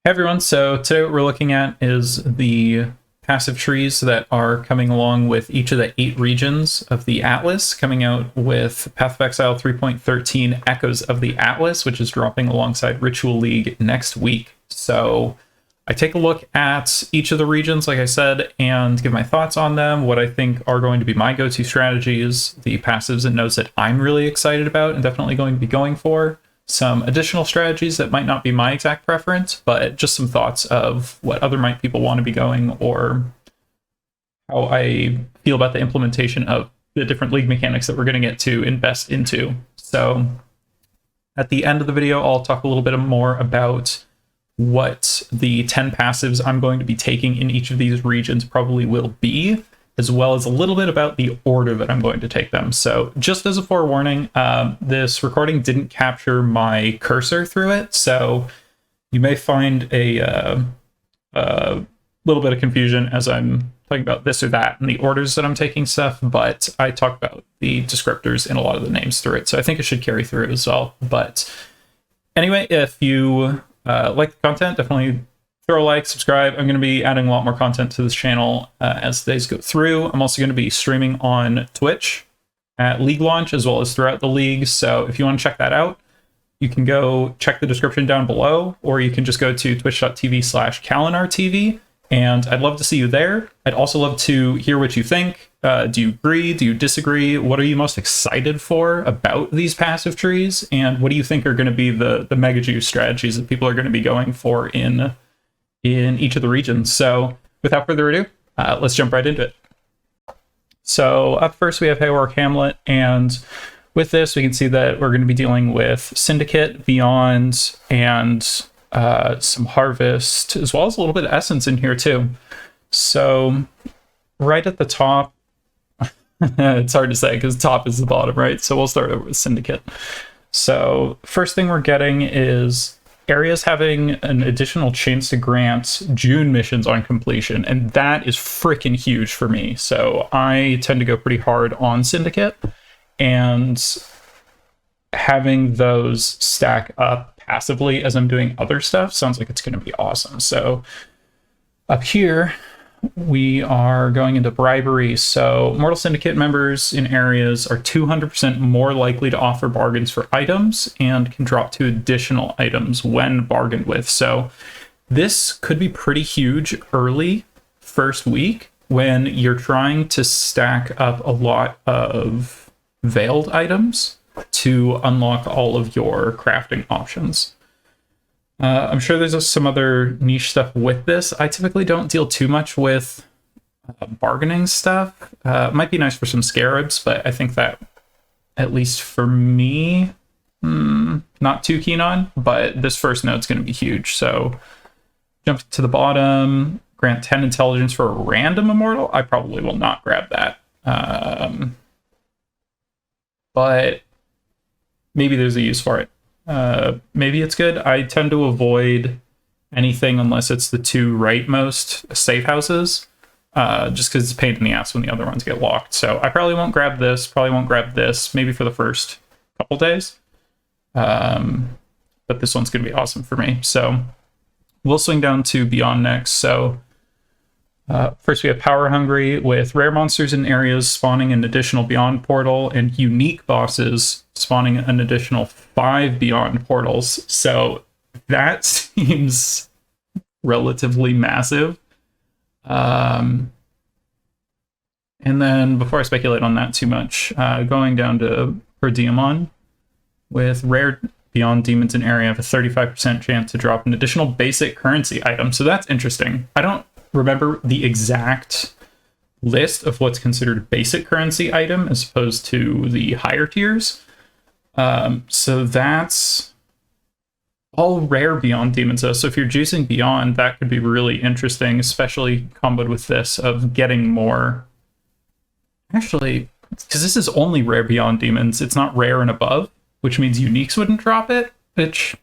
Hey everyone, so today what we're looking at is the passive trees that are coming along with each of the 8 regions of the Atlas, coming out with Path of Exile 3.13 Echoes of the Atlas, which is dropping alongside Ritual League next week. So I take a look at each of the regions, like I said, and give my thoughts on them, what I think are going to be my go-to strategies, the passives and nodes that I'm really excited about and definitely going to be going for. Some additional strategies that might not be my exact preference, but just some thoughts of what other people want to be going, or how I feel about the implementation of the different league mechanics that we're going to get to invest into. So at the end of the video, I'll talk a little bit more about what the 10 passives I'm going to be taking in each of these regions probably will be, as well as a little bit about the order that I'm going to take them. So just as a forewarning, this recording didn't capture my cursor through it, so you may find a little bit of confusion as I'm talking about this or that and the orders that I'm taking stuff, but I talk about the descriptors in a lot of the names through it, so I think it should carry through as well. But anyway, if you like the content, definitely throw a like, subscribe. I'm going to be adding a lot more content to this channel as the days go through. I'm also going to be streaming on Twitch at league launch as well as throughout the league. So if you want to check that out, you can go check the description down below, or you can just go to twitch.tv/KalanarTV, and I'd love to see you there. I'd also love to hear what you think. Do you agree? Do you disagree? What are you most excited for about these passive trees? And what do you think are going to be the mega juice strategies that people are going to be going for in each of the regions? So without further ado, let's jump right into it. So up first we have Hayward Hamlet, and with this we can see that we're going to be dealing with Syndicate, Beyond, and some Harvest, as well as a little bit of Essence in here too. So right at the top, it's hard to say because top is the bottom, right? So we'll start over with Syndicate. So first thing we're getting is areas having an additional chance to grant June missions on completion, and that is freaking huge for me. So I tend to go pretty hard on Syndicate, and having those stack up passively as I'm doing other stuff sounds like it's going to be awesome. So up here we are going into Bribery. So Mortal Syndicate members in areas are 200% more likely to offer bargains for items and can drop 2 additional items when bargained with. So this could be pretty huge early first week when you're trying to stack up a lot of veiled items to unlock all of your crafting options. I'm sure there's some other niche stuff with this. I typically don't deal too much with bargaining stuff. It might be nice for some scarabs, but I think that, at least for me, not too keen on. But this first node's going to be huge. So jump to the bottom, grant 10 intelligence for a random immortal. I probably will not grab that. But maybe there's a use for it. Maybe it's good. I tend to avoid anything unless it's the 2 rightmost safe houses, just because it's a pain in the ass when the other ones get locked. So I probably won't grab this, probably won't grab this, maybe for the first couple days. But this one's going to be awesome for me. So we'll swing down to Beyond next. So first we have Power Hungry, with rare monsters in areas spawning an additional Beyond portal, and unique bosses spawning an additional 5 Beyond portals. So that seems relatively massive. And then before I speculate on that too much, going down to Per Diamond, with rare Beyond demons in area have a 35% chance to drop an additional basic currency item. So that's interesting. I don't remember the exact list of what's considered a basic currency item as opposed to the higher tiers. So that's all rare Beyond demons though. So if you're juicing Beyond, that could be really interesting, especially comboed with this of getting more. Actually, because this is only rare Beyond demons, it's not rare and above, which means uniques wouldn't drop it, which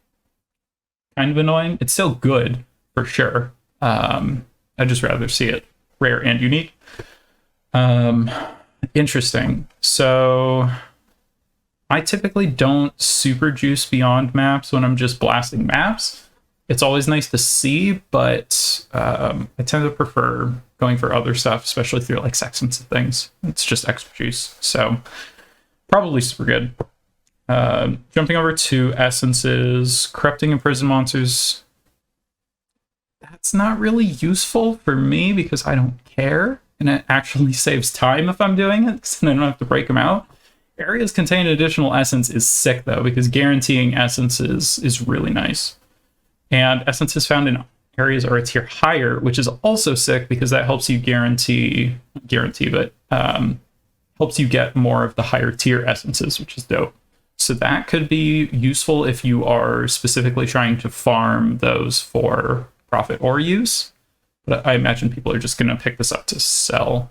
kind of annoying. It's still good for sure. I'd just rather see it rare and unique. Interesting. So I typically don't super juice beyond maps when I'm just blasting maps. It's always nice to see, but I tend to prefer going for other stuff, especially through like sections and things. It's just extra juice. So probably super good. Jumping over to essences, corrupting imprisoned monsters. That's not really useful for me because I don't care, and it actually saves time if I'm doing it because then I don't have to break them out. Areas containing additional essence is sick though, because guaranteeing essences is really nice. And essences found in areas are a tier higher, which is also sick because that helps you helps you get more of the higher tier essences, which is dope. So that could be useful if you are specifically trying to farm those for profit or use. But I imagine people are just going to pick this up to sell.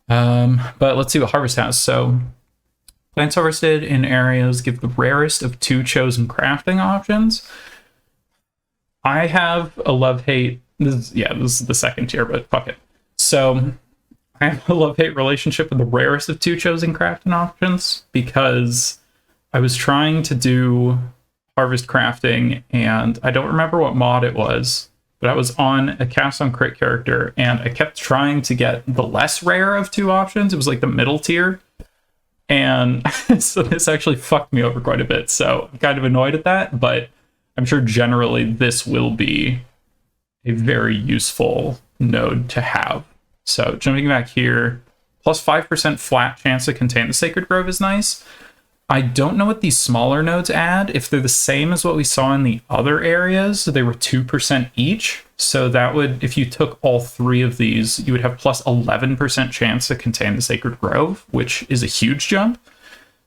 But let's see what Harvest has. So plants harvested in areas give the rarest of 2 chosen crafting options. I have a love-hate. This is the second tier, but fuck it. So I have a love-hate relationship with the rarest of 2 chosen crafting options because I was trying to do harvest crafting, and I don't remember what mod it was, but I was on a cast on crit character, and I kept trying to get the less rare of 2 options. It was like the middle tier, and so this actually fucked me over quite a bit. So I'm kind of annoyed at that, but I'm sure generally this will be a very useful node to have. So jumping back here, plus 5% flat chance to contain the Sacred Grove is nice. I don't know what these smaller nodes add. If they're the same as what we saw in the other areas, they were 2% each. So that would, if you took all 3 of these, you would have plus 11% chance to contain the Sacred Grove, which is a huge jump.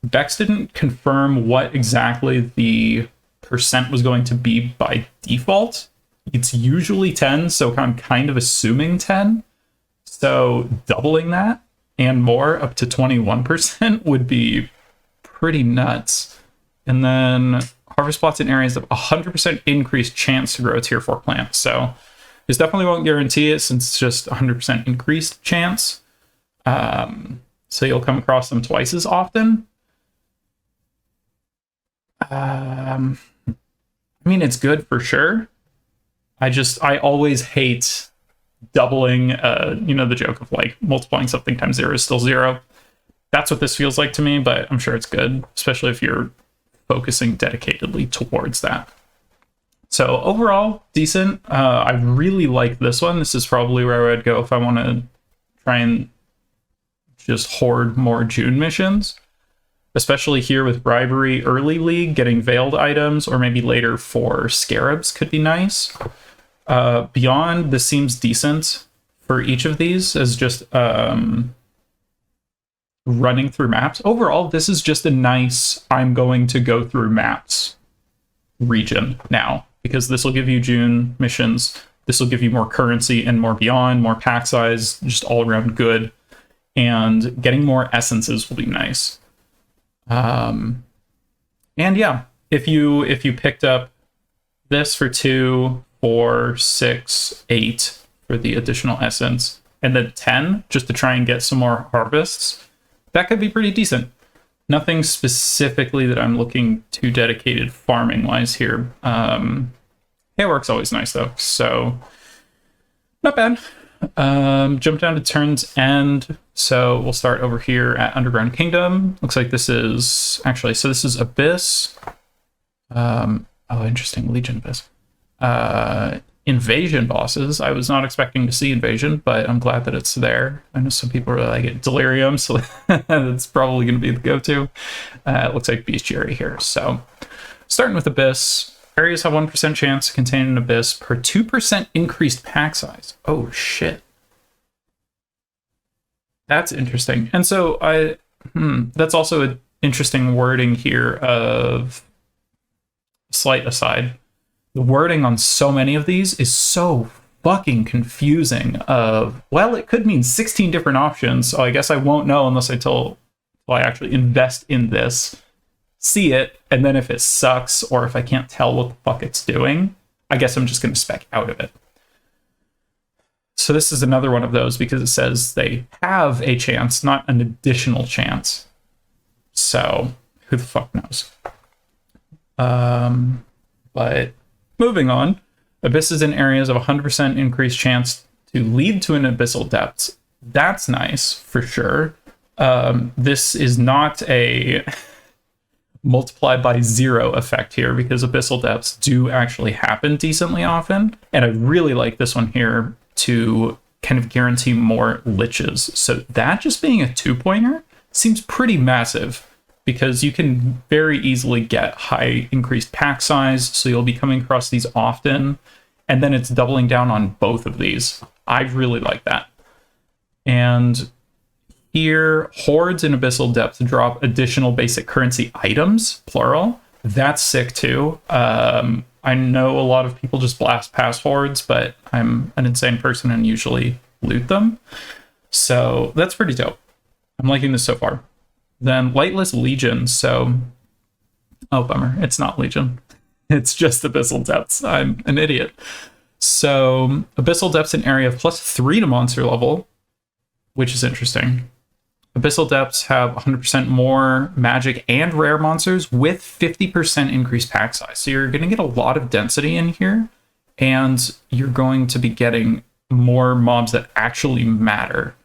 Bex didn't confirm what exactly the percent was going to be by default. It's usually 10, so I'm kind of assuming 10. So doubling that and more up to 21% would be pretty nuts. And then harvest plots in areas of 100% increased chance to grow a tier 4 plant. So this definitely won't guarantee it since it's just 100% increased chance. So you'll come across them twice as often. I mean, it's good for sure. I always hate doubling, the joke of like multiplying something times 0 is still 0. That's what this feels like to me, but I'm sure it's good, especially if you're focusing dedicatedly towards that. So overall, decent. I really like this one. This is probably where I would go if I want to try and just hoard more June missions, especially here with Bribery early league, getting veiled items, or maybe later for scarabs could be nice. Beyond, this seems decent for each of these as just running through maps. Overall, this is just a nice, I'm going to go through maps region now, because this will give you June missions. This will give you more currency and more beyond, more pack size, just all around good. And getting more essences will be nice. And yeah, if you picked up this for 2, 4, 6, 8 for the additional essence, and then 10 just to try and get some more harvests, that could be pretty decent. Nothing specifically that I'm looking to dedicated farming wise here. Haywork's always nice though, so not bad. Jump down to turn's end. So we'll start over here at Underground Kingdom. Looks like this is this is Abyss. Interesting. Legion Abyss. Invasion bosses. I was not expecting to see Invasion, but I'm glad that it's there. I know some people really like it. Delirium, so that's probably going to be the go-to. It looks like Bestiary here. So starting with Abyss. Areas have 1% chance to contain an Abyss per 2% increased pack size. Oh, shit. That's interesting. And so that's also an interesting wording here of slight aside. The wording on so many of these is so fucking confusing it could mean 16 different options, so I guess I won't know unless I actually invest in this, see it, and then if it sucks or if I can't tell what the fuck it's doing, I guess I'm just going to spec out of it. So this is another one of those because it says they have a chance, not an additional chance. So who the fuck knows? But Moving on. Abysses in areas of 100% increased chance to lead to an Abyssal Depths. That's nice, for sure. This is not a multiplied by 0 effect here, because Abyssal Depths do actually happen decently often. And I really like this one here to kind of guarantee more liches. So that just being a 2-pointer seems pretty massive, because you can very easily get high increased pack size, so you'll be coming across these often, and then it's doubling down on both of these. I really like that. And here, hordes in Abyssal Depths drop additional basic currency items, plural. That's sick too. I know a lot of people just blast past hordes, but I'm an insane person and usually loot them. So that's pretty dope. I'm liking this so far. Then Lightless Legion. So, oh, bummer. It's not Legion. It's just Abyssal Depths. I'm an idiot. So Abyssal Depths, an area of +3 to monster level, which is interesting. Abyssal Depths have 100% more magic and rare monsters with 50% increased pack size. So you're going to get a lot of density in here, and you're going to be getting more mobs that actually matter.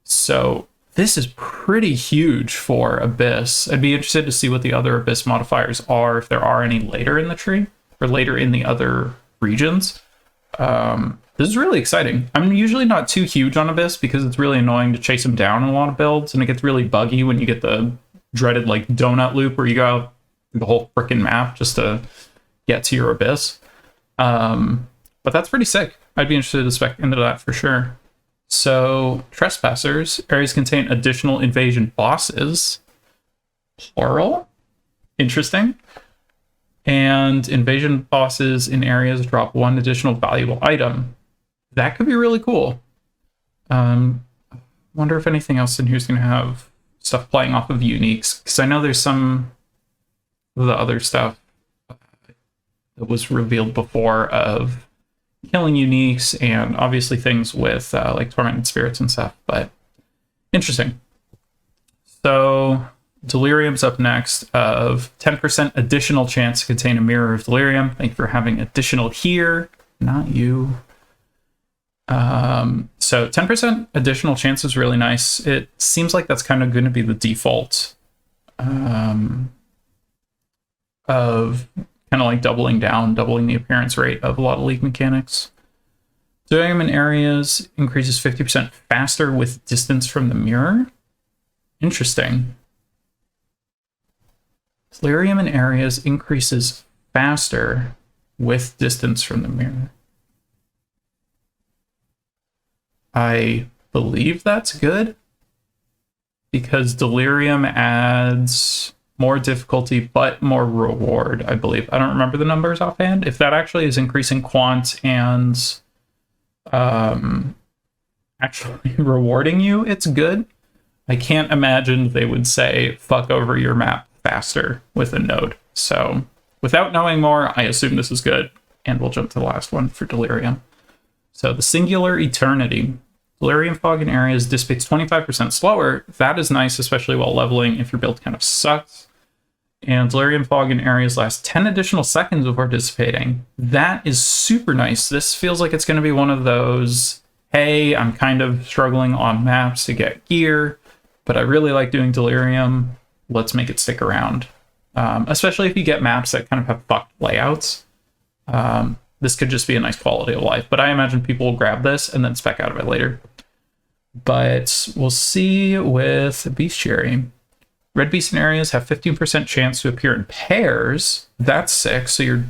So this is pretty huge for Abyss. I'd be interested to see what the other Abyss modifiers are, if there are any later in the tree or later in the other regions. This is really exciting. I'm usually not too huge on Abyss because it's really annoying to chase him down in a lot of builds, and it gets really buggy when you get the dreaded like donut loop where you go through the whole freaking map just to get to your Abyss. But that's pretty sick. I'd be interested to spec into that for sure. So Trespassers, areas contain additional invasion bosses, plural. Interesting. And invasion bosses in areas drop 1 additional valuable item. That could be really cool. Wonder if anything else in here is going to have stuff playing off of uniques, because I know there's some of the other stuff that was revealed before of killing uniques, and obviously things with like tormented spirits and stuff, but interesting. So Delirium's up next, of 10% additional chance to contain a mirror of Delirium. Thank you for having additional here, not you. So 10% additional chance is really nice. It seems like that's kind of going to be the default of kind of like doubling the appearance rate of a lot of League mechanics. Delirium in areas increases 50% faster with distance from the mirror. Interesting. Delirium in areas increases faster with distance from the mirror. I believe that's good, because Delirium adds more difficulty but more reward, I believe. I don't remember the numbers offhand. If that actually is increasing quant and actually rewarding you, it's good. I can't imagine they would say fuck over your map faster with a node. So without knowing more, I assume this is good, and we'll jump to the last one for Delirium. So the Singular Eternity. Delirium Fog in areas dissipates 25% slower. That is nice, especially while leveling if your build kind of sucks. And Delirium Fog in areas lasts 10 additional seconds before dissipating. That is super nice. This feels like it's going to be one of those, hey, I'm kind of struggling on maps to get gear, but I really like doing Delirium. Let's make it stick around. Especially if you get maps that kind of have fucked layouts. This could just be a nice quality of life, but I imagine people will grab this and then spec out of it later. But we'll see with Bestiary. Red beast in areas have 15% chance to appear in pairs. That's sick. So you're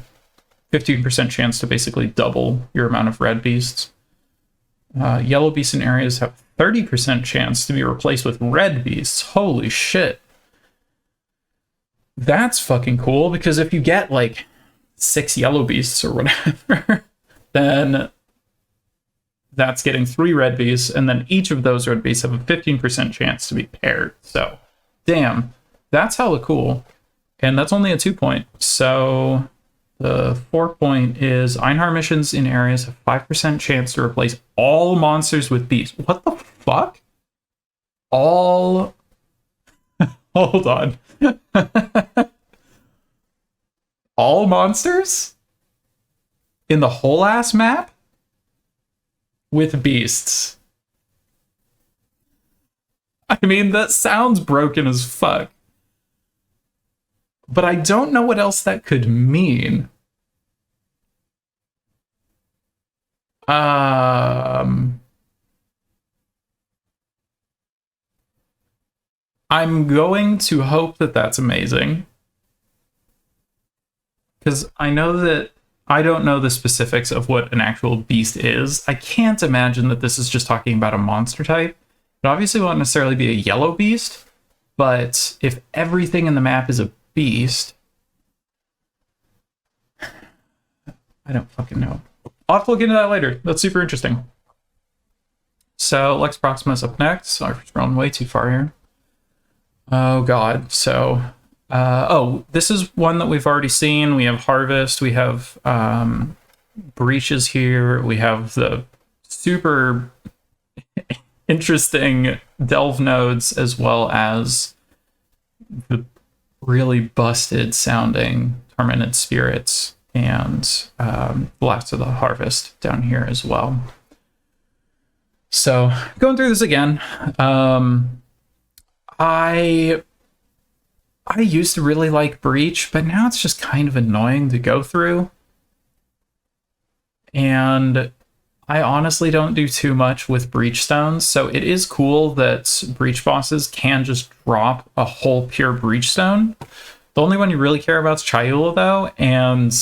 15% chance to basically double your amount of red beasts. Yellow beasts in areas have 30% chance to be replaced with red beasts. Holy shit. That's fucking cool, because if you get like 6 yellow beasts or whatever, then that's getting 3 red beasts, and then each of those red beasts have a 15% chance to be paired. So, damn, that's hella cool. And that's only a 2-point. So, the 4-point is Einhar missions in areas have 5% chance to replace all monsters with beasts. What the fuck? All... Hold on. All monsters? in the whole ass map with beasts. I mean, that sounds broken as fuck. But I don't know what else that could mean. I'm going to hope that that's amazing. Because I know that I don't know the specifics of what an actual beast is. I can't imagine that this is just talking about a monster type. It obviously won't necessarily be a yellow beast, but if everything in the map is a beast, I don't fucking know. I'll have to look into that later. That's super interesting. So Lex Proximus up next. Sorry for scrolling way too far here. Oh god. So this is one that we've already seen. We have Harvest, we have Breaches here, we have the super interesting Delve nodes, as well as the really busted sounding Tormented Spirits and Blast of the Harvest down here as well. So going through this again, I used to really like Breach, but now it's just kind of annoying to go through. And I honestly don't do too much with Breach Stones, so it is cool that Breach bosses can just drop a whole pure Breach Stone. The only one you really care about is Chayula, though, and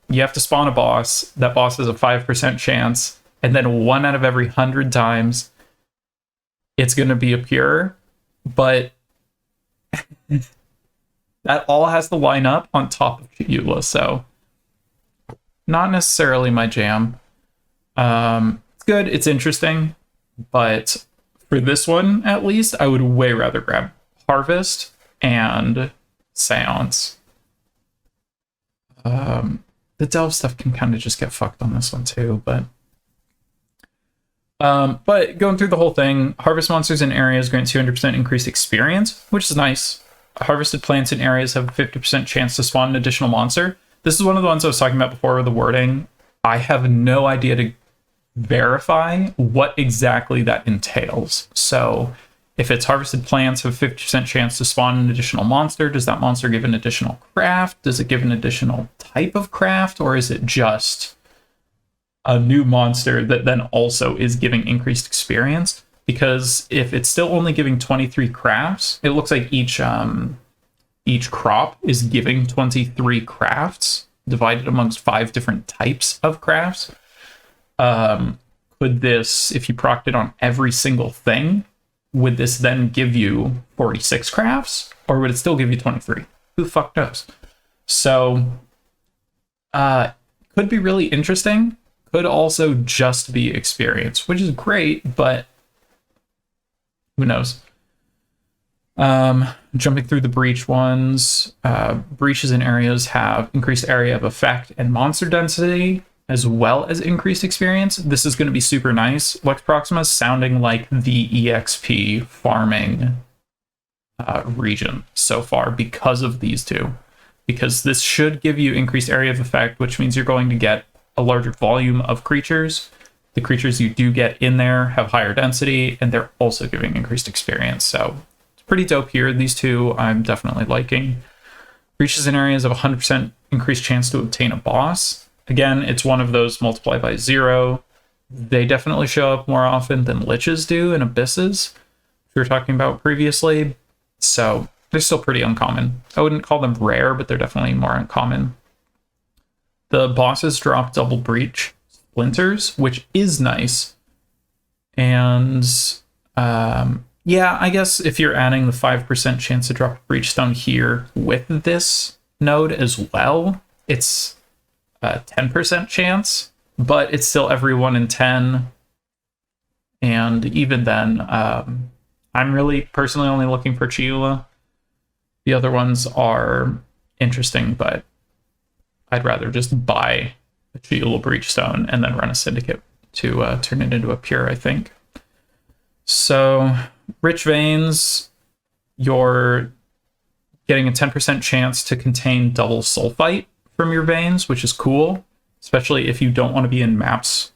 you have to spawn a boss. That boss has a 5% chance, and then 1 out of every 100 times, it's going to be a pure, but that all has to line up on top of Chayula, so not necessarily my jam. It's good, it's interesting, but for this one, at least, I would way rather grab Harvest and Seance. The Delve stuff can kind of just get fucked on this one too, but going through the whole thing, harvest monsters in areas grant 200% increased experience, which is nice. Harvested plants in areas have a 50% chance to spawn an additional monster. This is one of the ones I was talking about before with the wording. I have no idea to verify what exactly that entails. So if it's harvested plants have a 50% chance to spawn an additional monster, does that monster give an additional craft? Does it give an additional type of craft? Or is it just a new monster that then also is giving increased experience? Because if it's still only giving 23 crafts, it looks like each crop is giving 23 crafts divided amongst 5 different types of crafts. Could this, if you procced it on every single thing, would this then give you 46 crafts? Or would it still give you 23? Who the fuck knows? So, could be really interesting. Could also just be experience, which is great, but who knows? Jumping through the breach ones, breaches in areas have increased area of effect and monster density, as well as increased experience. This is going to be super nice. Lex Proximus sounding like the EXP farming region so far because of these two. Because this should give you increased area of effect, which means you're going to get a larger volume of creatures. The creatures you do get in there have higher density, and they're also giving increased experience. So it's pretty dope here. These two I'm definitely liking. Breaches in areas of 100% increased chance to obtain a boss. Again, it's one of those multiply by 0. They definitely show up more often than liches do in abysses, which we were talking about previously. So they're still pretty uncommon. I wouldn't call them rare, but they're definitely more uncommon. The bosses drop double breach splinters, which is nice. And yeah, I guess if you're adding the 5% chance to drop a breach stone here with this node as well, it's a 10% chance, but it's still every 1 in 10. And even then, I'm really personally only looking for Chayula. The other ones are interesting, but I'd rather just buy a Chayula Breachstone and then run a Syndicate to turn it into a pure, I think. So, Rich Veins, you're getting a 10% chance to contain double Sulfite from your veins, which is cool. especially if you don't want to be in maps,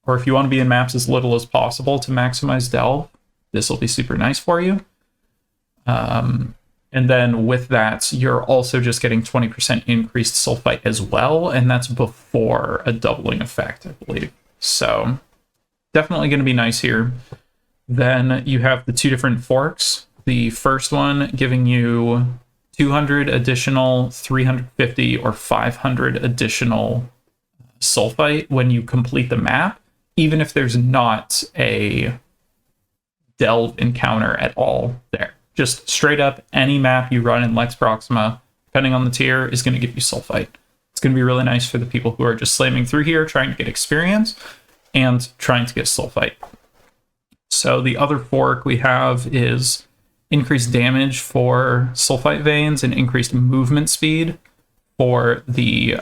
or if you want to be in maps as little as possible to maximize delve. This will be super nice for you. And then with that, you're also just getting 20% increased sulfite as well, and that's before a doubling effect, I believe. So definitely going to be nice here. Then you have the two different forks. The first one giving you 200 additional, 350, or 500 additional sulfite when you complete the map, even if there's not a delve encounter at all there. Just straight up, any map you run in Lex Proxima, depending on the tier, is going to give you sulfite. It's going to be really nice for the people who are just slamming through here, trying to get experience, and trying to get sulfite. So the other fork we have is increased damage for sulfite veins and increased movement speed for the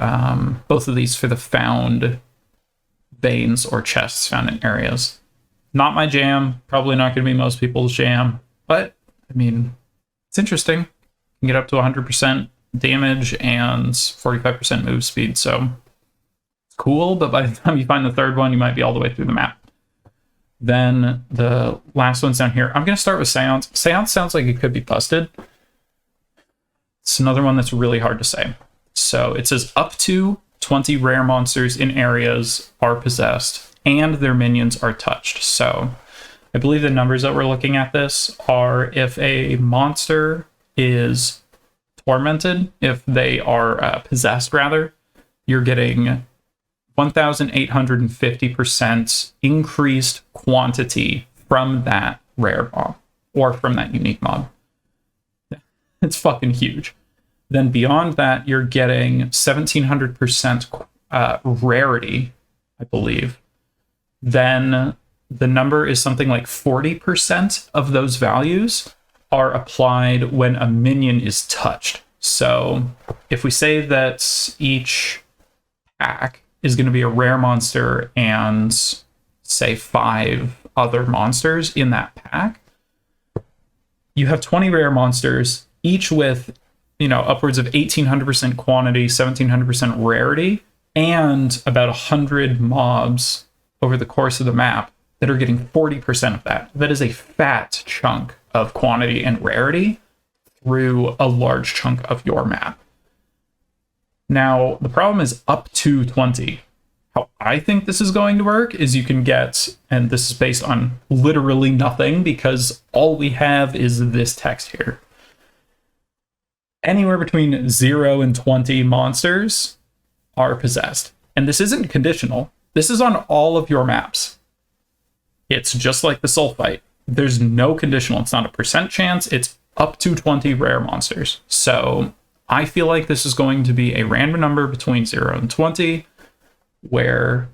both of these for the found veins or chests found in areas. Not my jam, probably not going to be most people's jam, but I mean, it's interesting. You can get up to 100% damage and 45% move speed, so it's cool, but by the time you find the third one, you might be all the way through the map. Then the last one's down here. I'm going to start with Seance. Seance sounds like it could be busted. It's another one that's really hard to say. So it says up to 20 rare monsters in areas are possessed and their minions are touched. So I believe the numbers that we're looking at this are if a monster is tormented, if they are possessed rather, you're getting 1,850% increased quantity from that rare mob or from that unique mob. It's fucking huge. Then beyond that, you're getting 1,700% rarity, I believe. Then the number is something like 40% of those values are applied when a minion is touched. So if we say that each pack is going to be a rare monster and say 5 other monsters in that pack, you have 20 rare monsters, each with, upwards of 1,800% quantity, 1,700% rarity, and about 100 mobs over the course of the map that are getting 40% of that. That is a fat chunk of quantity and rarity through a large chunk of your map. Now, the problem is up to 20. How I think this is going to work is you can get, and this is based on literally nothing because all we have is this text here. Anywhere between 0 and 20 monsters are possessed. And this isn't conditional. This is on all of your maps. It's just like the sulfite. There's no conditional. It's not a percent chance. It's up to 20 rare monsters. So I feel like this is going to be a random number between 0 and 20, where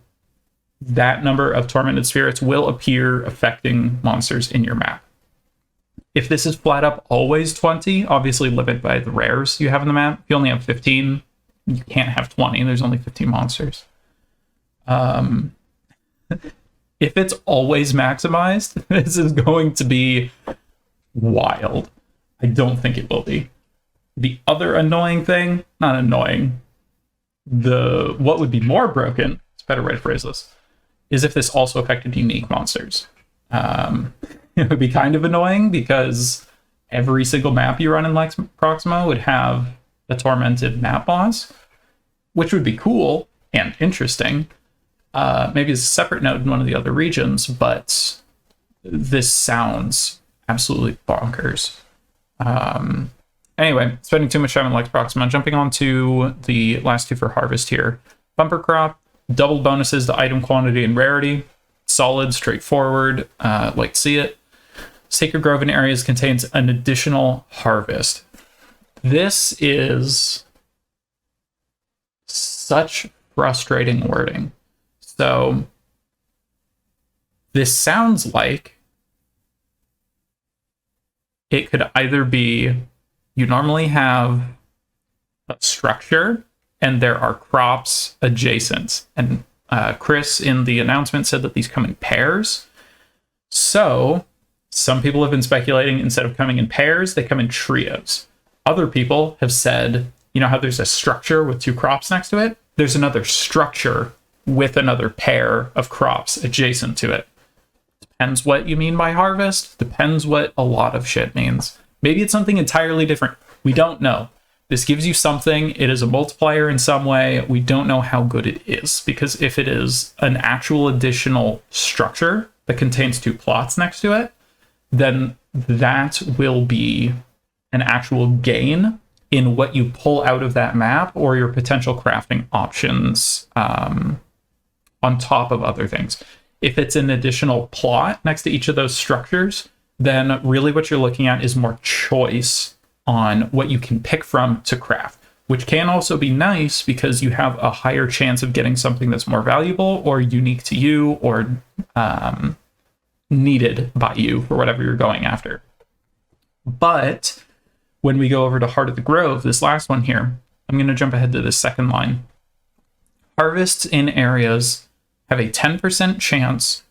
that number of tormented spirits will appear affecting monsters in your map. If this is flat up always 20, obviously limit by the rares you have in the map. If you only have 15, you can't have 20. There's only 15 monsters. If it's always maximized, this is going to be wild. I don't think it will be. The other annoying thing, not annoying, what would be more broken, it's a better way to phrase this, is if this also affected unique monsters. It would be kind of annoying because every single map you run in Lex Proxima would have a tormented map boss, which would be cool and interesting. Maybe as a separate note in one of the other regions, but this sounds absolutely bonkers. Anyway, spending too much time in Lex Proxima, jumping on to the last two for Harvest here. Bumper Crop, double bonuses to item quantity and rarity. Solid, straightforward, like to see it. Sacred Grove in areas contains an additional harvest. This is such frustrating wording. So this sounds like it could either be you normally have a structure and there are crops adjacent. And Chris in the announcement said that these come in pairs. So some people have been speculating instead of coming in pairs, they come in trios. Other people have said, how there's a structure with 2 crops next to it? there's another structure with another pair of crops adjacent to it. Depends what you mean by harvest, depends what a lot of shit means. Maybe it's something entirely different. We don't know. This gives you something. It is a multiplier in some way. We don't know how good it is, because if it is an actual additional structure that contains 2 plots next to it, then that will be an actual gain in what you pull out of that map or your potential crafting options on top of other things. If it's an additional plot next to each of those structures, then really what you're looking at is more choice on what you can pick from to craft, which can also be nice because you have a higher chance of getting something that's more valuable or unique to you or needed by you for whatever you're going after. But when we go over to Heart of the Grove, this last one here, I'm going to jump ahead to the second line. Harvests in areas have a 10% chance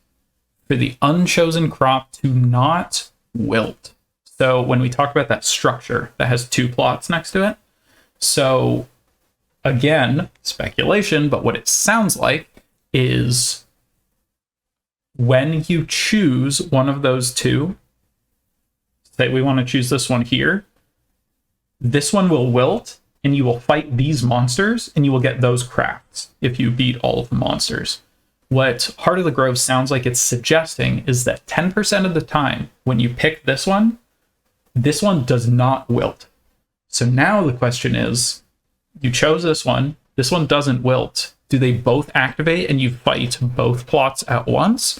for the unchosen crop to not wilt. So when we talk about that structure that has 2 plots next to it, so again, speculation, but what it sounds like is when you choose one of those 2, say we want to choose this one here, this one will wilt and you will fight these monsters and you will get those crafts if you beat all of the monsters. What Heart of the Grove sounds like it's suggesting is that 10% of the time when you pick this one does not wilt. So now the question is, you chose this one doesn't wilt. Do they both activate and you fight both plots at once?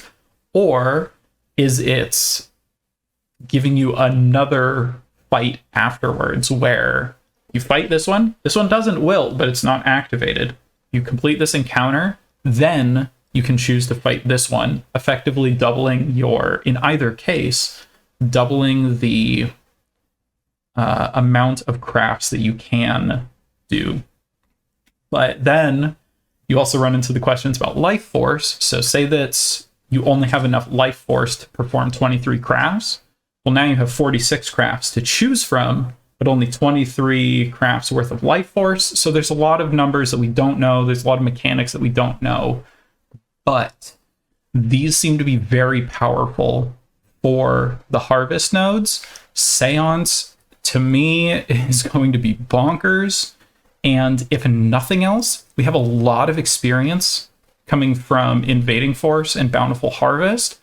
Or is it giving you another fight afterwards where you fight this one doesn't wilt, but it's not activated. You complete this encounter, then you can choose to fight this one, effectively doubling your, in either case, doubling the amount of crafts that you can do. But then you also run into the questions about life force. So say that you only have enough life force to perform 23 crafts. Well, now you have 46 crafts to choose from, but only 23 crafts worth of life force. So there's a lot of numbers that we don't know. There's a lot of mechanics that we don't know. But these seem to be very powerful for the harvest nodes. Seance, to me, is going to be bonkers. And if nothing else, we have a lot of experience coming from Invading Force and Bountiful Harvest.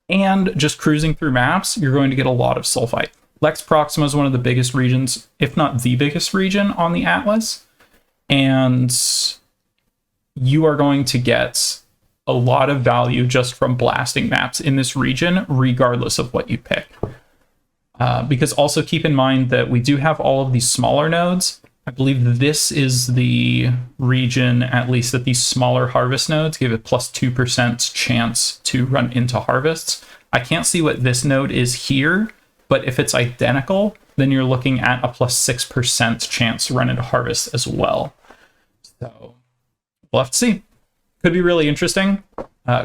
And just cruising through maps, you're going to get a lot of Sulfite. Lex Proxima is one of the biggest regions, if not the biggest region on the Atlas. And you are going to get a lot of value just from blasting maps in this region, regardless of what you pick. Because also keep in mind that we do have all of these smaller nodes. I believe this is the region, at least, that these smaller harvest nodes give a plus 2% chance to run into harvests. I can't see what this node is here, but if it's identical, then you're looking at a plus 6% chance to run into harvest as well. So we'll have to see. Could be really interesting.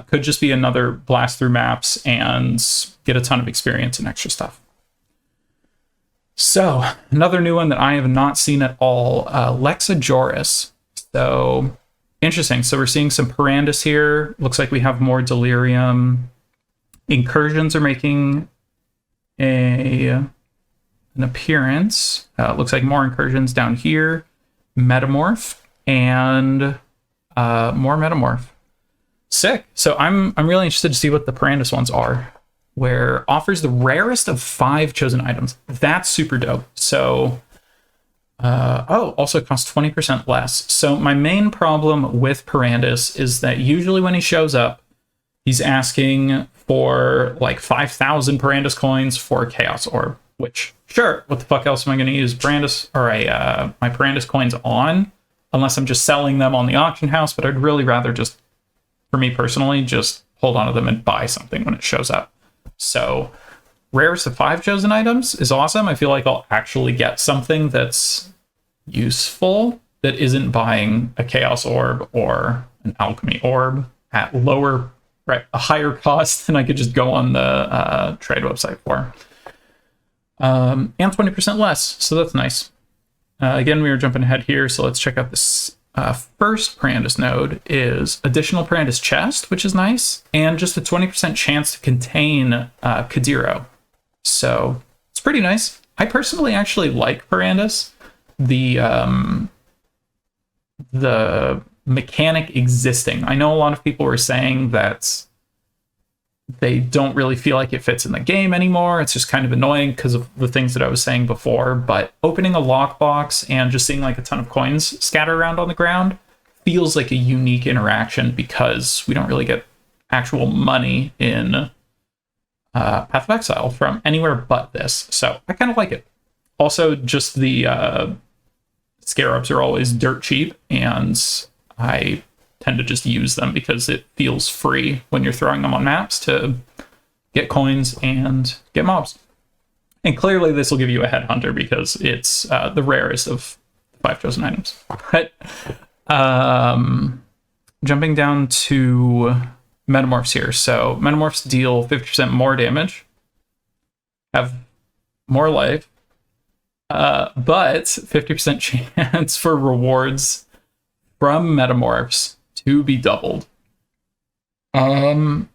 Could just be another blast through maps and get a ton of experience and extra stuff. So, another new one that I have not seen at all, Lexajoris. So, interesting. So we're seeing some Parandus here. Looks like we have more Delirium. Incursions are making an appearance. Looks like more Incursions down here. Metamorph and more Metamorph. Sick. So I'm really interested to see what the Parandus ones are, where offers the rarest of 5 chosen items. That's super dope. So, also costs 20% less. So my main problem with Parandus is that usually when he shows up, he's asking for like 5,000 Parandus coins for a Chaos Orb, which, sure, what the fuck else am I going to use Parandus or my Parandus coins on? Unless I'm just selling them on the auction house, but I'd really rather just, for me personally, just hold on to them and buy something when it shows up. So rarest of 5 chosen items is awesome. I feel like I'll actually get something that's useful that isn't buying a Chaos Orb or an Alchemy Orb at a higher cost than I could just go on the trade website for. And 20% less, so that's nice. Again, we were jumping ahead here, so let's check out this first Parandus node is additional Parandus chest, which is nice, and just a 20% chance to contain Kadiro. So it's pretty nice. I personally actually like Parandus. The mechanic existing. I know a lot of people were saying that they don't really feel like it fits in the game anymore. It's just kind of annoying because of the things that I was saying before, but opening a lockbox and just seeing like a ton of coins scatter around on the ground feels like a unique interaction because we don't really get actual money in Path of Exile from anywhere but this. So I kind of like it. Also, just the scarabs are always dirt cheap, and I tend to just use them because it feels free when you're throwing them on maps to get coins and get mobs. And clearly this will give you a headhunter because it's the rarest of 5 chosen items. But jumping down to Metamorphs here. So Metamorphs deal 50% more damage, have more life, but 50% chance for rewards from Metamorphs to be doubled. I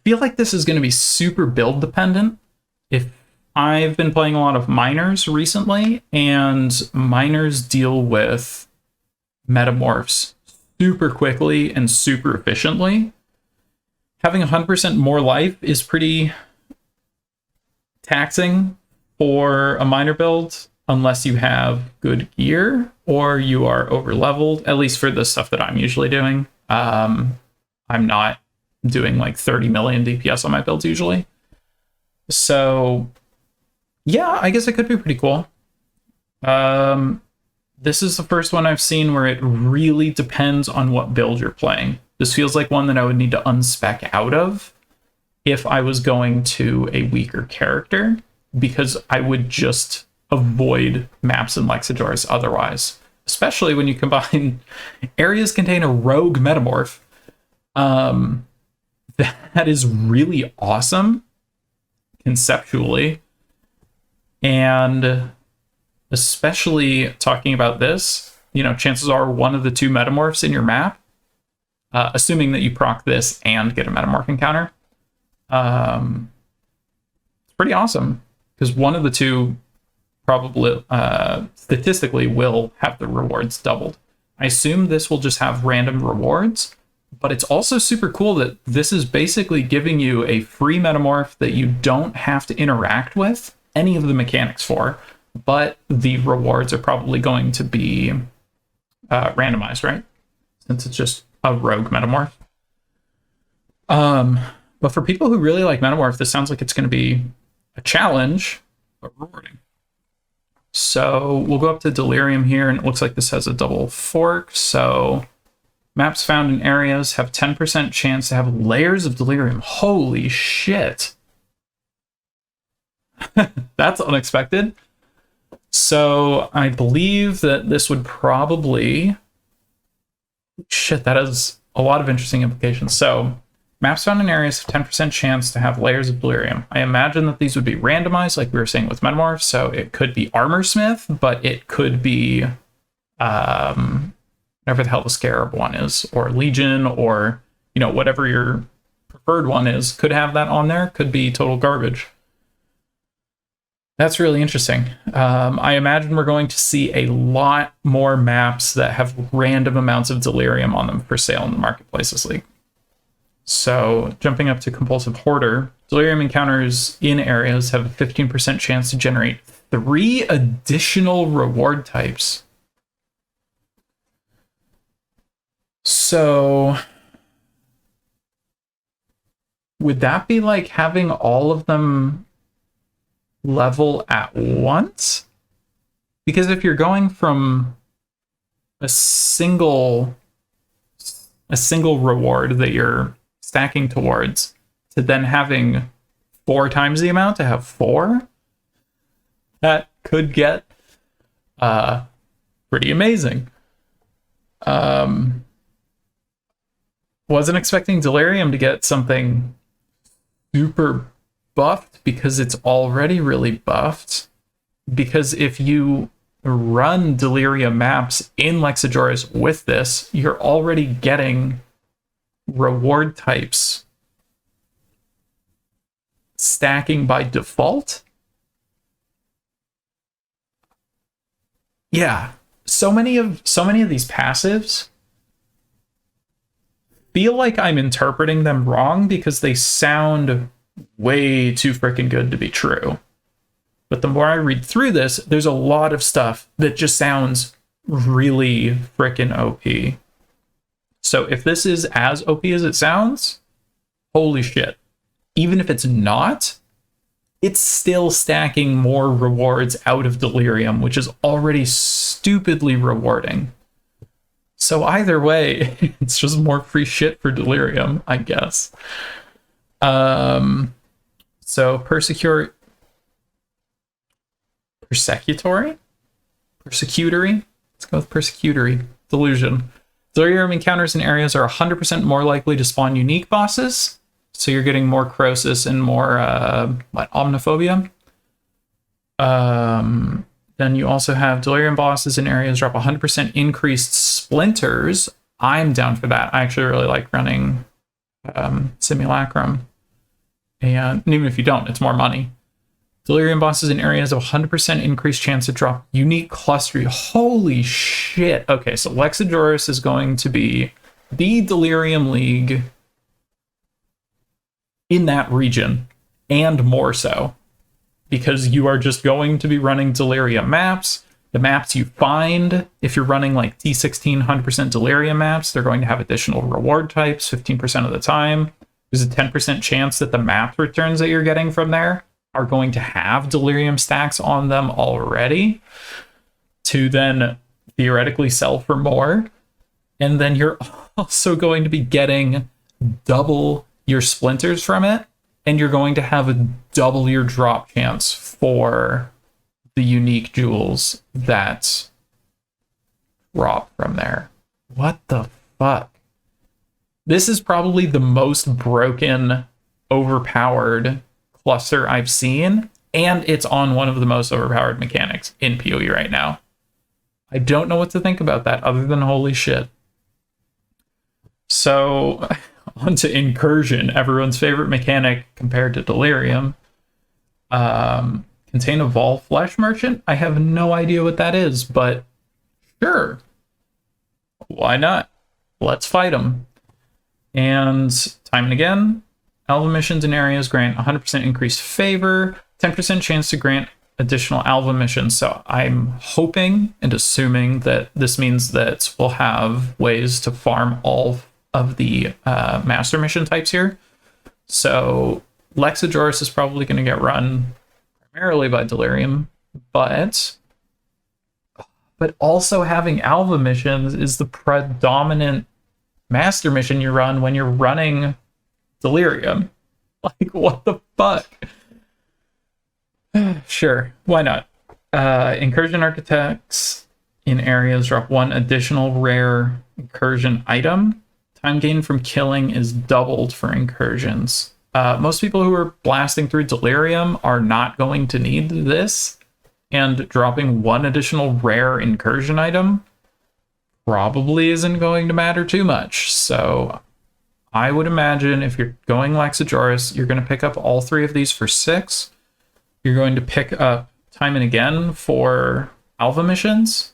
feel like this is going to be super build dependent. If I've been playing a lot of miners recently, and miners deal with Metamorphs super quickly and super efficiently, having 100% more life is pretty taxing for a miner build unless you have good gear or you are over leveled, at least for the stuff that I'm usually doing. I'm not doing like 30 million DPS on my builds usually. So yeah, I guess it could be pretty cool. This is the first one I've seen where it really depends on what build you're playing. This feels like one that I would need to unspec out of if I was going to a weaker character, because I would just avoid maps and Lexidors otherwise, especially when you combine areas contain a rogue metamorph. That is really awesome conceptually, and especially talking about this, you know, chances are one of the two metamorphs in your map, assuming that you proc this and get a metamorph encounter, it's pretty awesome because one of the two probably statistically will have the rewards doubled. I assume this will just have random rewards, but it's also super cool that this is basically giving you a free metamorph that you don't have to interact with any of the mechanics for, but the rewards are probably going to be randomized, right? Since it's just a rogue metamorph. But for people who really like metamorph, this sounds like it's going to be a challenge, but rewarding. So we'll go up to Delirium here, and it looks like this has a double fork. So maps found in areas have 10% chance to have layers of Delirium. Holy shit. That's unexpected. So I believe that this would probably... Shit, that has a lot of interesting implications. So maps found in areas have 10% chance to have layers of Delirium. I imagine that these would be randomized, like we were saying with Metamorphs. So it could be Armorsmith, but it could be whatever the hell the Scarab one is, or Legion, or, you know, whatever your preferred one is, could have that on there. Could be total garbage. That's really interesting. I imagine we're going to see a lot more maps that have random amounts of Delirium on them for sale in the marketplace this league. So jumping up to Compulsive Hoarder, Delirium encounters in areas have a 15% chance to generate 3 additional reward types. So would that be like having all of them level at once? Because if you're going from a single reward that you're stacking towards to then having 4 times the amount to have 4, that could get pretty amazing. Wasn't expecting Delirium to get something super buffed because it's already really buffed. Because if you run Delirium maps in Lexajoris with this, you're already getting reward types stacking by default. Yeah, so many of these passives feel like I'm interpreting them wrong because they sound way too freaking good to be true. But the more I read through this, there's a lot of stuff that just sounds really freaking OP. So if this is as OP as it sounds, holy shit. Even if it's not, it's still stacking more rewards out of Delirium, which is already stupidly rewarding. So either way, it's just more free shit for Delirium, I guess. So Persecutory? Persecutory? Let's go with Persecutory. Delusion. Delirium encounters in areas are 100% more likely to spawn unique bosses. So you're getting more Crosis and more, Omniphobia. Then you also have Delirium bosses in areas drop 100% increased splinters. I'm down for that. I actually really like running Simulacrum. And even if you don't, it's more money. Delirium bosses in areas of 100% increased chance to drop unique cluster. Holy shit. Okay, so Lexajoris is going to be the Delirium League in that region, and more so, because you are just going to be running Delirium maps. The maps you find, if you're running like T16 100% Delirium maps, they're going to have additional reward types 15% of the time. There's a 10% chance that the map returns that you're getting from there are going to have Delirium stacks on them already to then theoretically sell for more. And then you're also going to be getting double your splinters from it, and you're going to have a double your drop chance for the unique jewels that drop from there. What the fuck? This is probably the most broken, overpowered cluster I've seen, and it's on one of the most overpowered mechanics in PoE right now. I don't know what to think about that other than holy shit. So onto Incursion, everyone's favorite mechanic compared to Delirium. Contain a Vol Flesh Merchant? I have no idea what that is, but sure. Why not? Let's fight them. And time and again, Alva missions in areas grant 100% increased favor, 10% chance to grant additional Alva missions. So I'm hoping and assuming that this means that we'll have ways to farm all of the master mission types here. So Lexajoris is probably going to get run primarily by Delirium, but also having Alva missions is the predominant master mission you run when you're running Delirium. Like, what the fuck? Sure, why not? Incursion Architects in areas drop one additional rare Incursion item. Time gain from killing is doubled for Incursions. Most people who are blasting through Delirium are not going to need this, and dropping one additional rare Incursion item probably isn't going to matter too much. So I would imagine if you're going Lexajoris, you're going to pick up all three of these for 6. You're going to pick up time and again for Alva missions.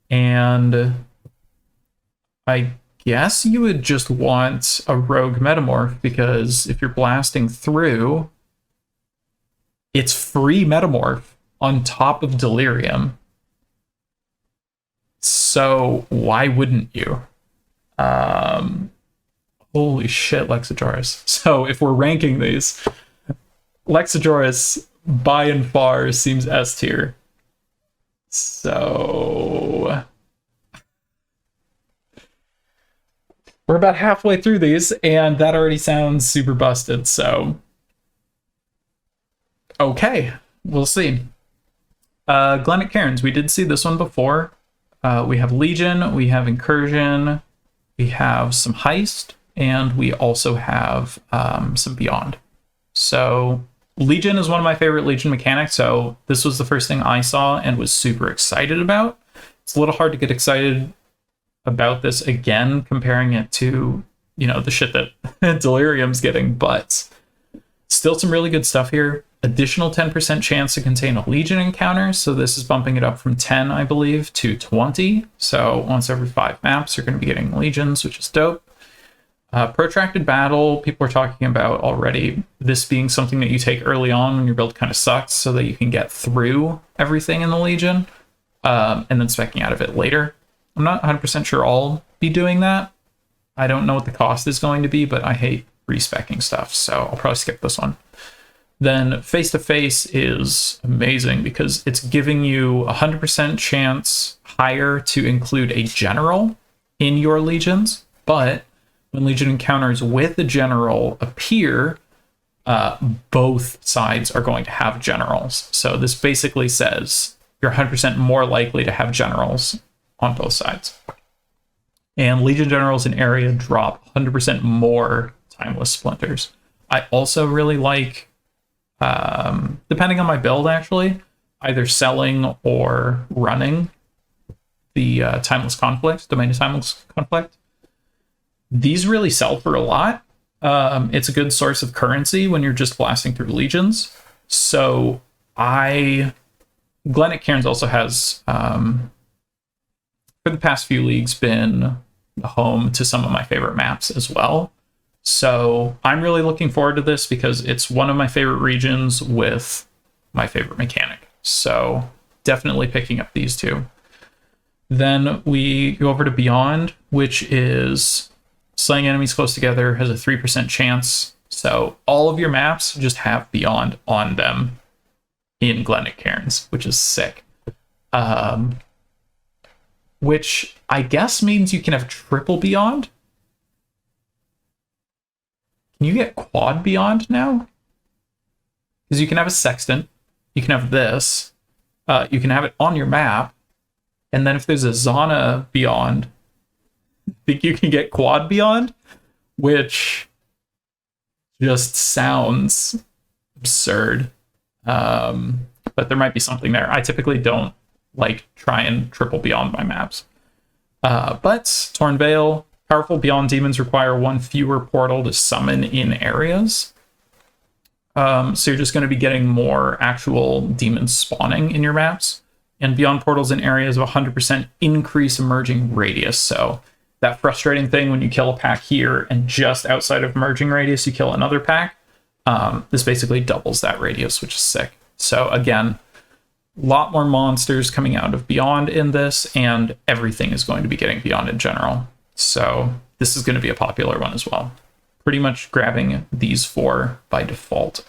And I guess you would just want a rogue Metamorph, because if you're blasting through, it's free Metamorph on top of Delirium. So why wouldn't you? Holy shit, Lexajoris. So if we're ranking these, Lexajoris by and far seems S tier. So we're about halfway through these, and that already sounds super busted, so okay, we'll see. Glennick Cairns, we did see this one before. We have Legion, we have Incursion, we have some Heist, and we also have some Beyond. So Legion is one of my favorite Legion mechanics, so this was the first thing I saw and was super excited about. It's a little hard to get excited about this again, comparing it to, you know, the shit that Delirium's getting, but still some really good stuff here. Additional 10% chance to contain a Legion encounter, so this is bumping it up from 10, I believe, to 20. So once every 5 maps, you're going to be getting Legions, which is dope. Protracted battle, people are talking about already this being something that you take early on when your build kind of sucks, so that you can get through everything in the Legion, and then speccing out of it later. I'm not 100% sure I'll be doing that. I don't know what the cost is going to be, but I hate respecking stuff, so I'll probably skip this one. Then face-to-face is amazing because it's giving you 100% chance higher to include a general in your legions, but when legion encounters with a general appear, both sides are going to have generals. So this basically says you're 100% more likely to have generals on both sides. And legion generals in area drop 100% more timeless splinters. I also really like, depending on my build actually, either selling or running the timeless conflict, domain of timeless conflict. These really sell for a lot. It's a good source of currency when you're just blasting through legions. So Glennick Cairns also has, for the past few leagues, been home to some of my favorite maps as well. So I'm really looking forward to this because it's one of my favorite regions with my favorite mechanic. So definitely picking up these two. Then we go over to Beyond, which is slaying enemies close together, has a 3% chance. So all of your maps just have Beyond on them in Glennick Cairns, which is sick. Which I guess means you can have triple Beyond. Can you get quad Beyond now? Because you can have a Sextant, you can have this, you can have it on your map, and then if there's a Zana Beyond, I think you can get quad Beyond, which just sounds absurd. But there might be something there. I typically don't like try and triple Beyond my maps. But Torn Veil, powerful Beyond demons require 1 fewer portal to summon in areas. So you're just going to be getting more actual demons spawning in your maps. And Beyond portals in areas of 100% increase emerging radius. So that frustrating thing when you kill a pack here and just outside of emerging radius you kill another pack, this basically doubles that radius, which is sick. So again, a lot more monsters coming out of Beyond in this, and everything is going to be getting Beyond in general. So this is going to be a popular one as well. Pretty much grabbing these 4 by default.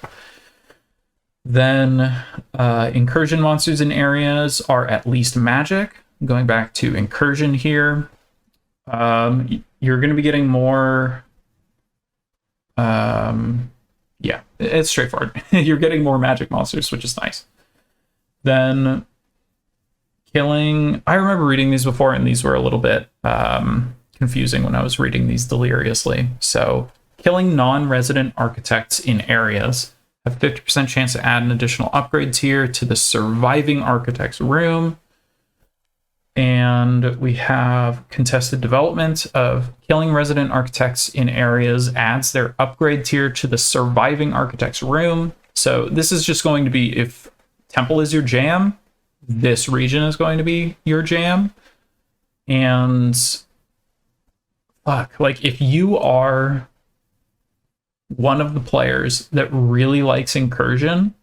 Then Incursion monsters in areas are at least magic. Going back to Incursion here, you're going to be getting more... yeah, it's straightforward. You're getting more magic monsters, which is nice. Then killing... I remember reading these before, and these were a little bit confusing when I was reading these deliriously. So killing non-resident architects in areas have 50% chance to add an additional upgrade tier to the surviving architect's room. And we have contested development of killing resident architects in areas adds their upgrade tier to the surviving architect's room. So this is just going to be, if Temple is your jam, this region is going to be your jam. And fuck, like if you are one of the players that really likes Incursion,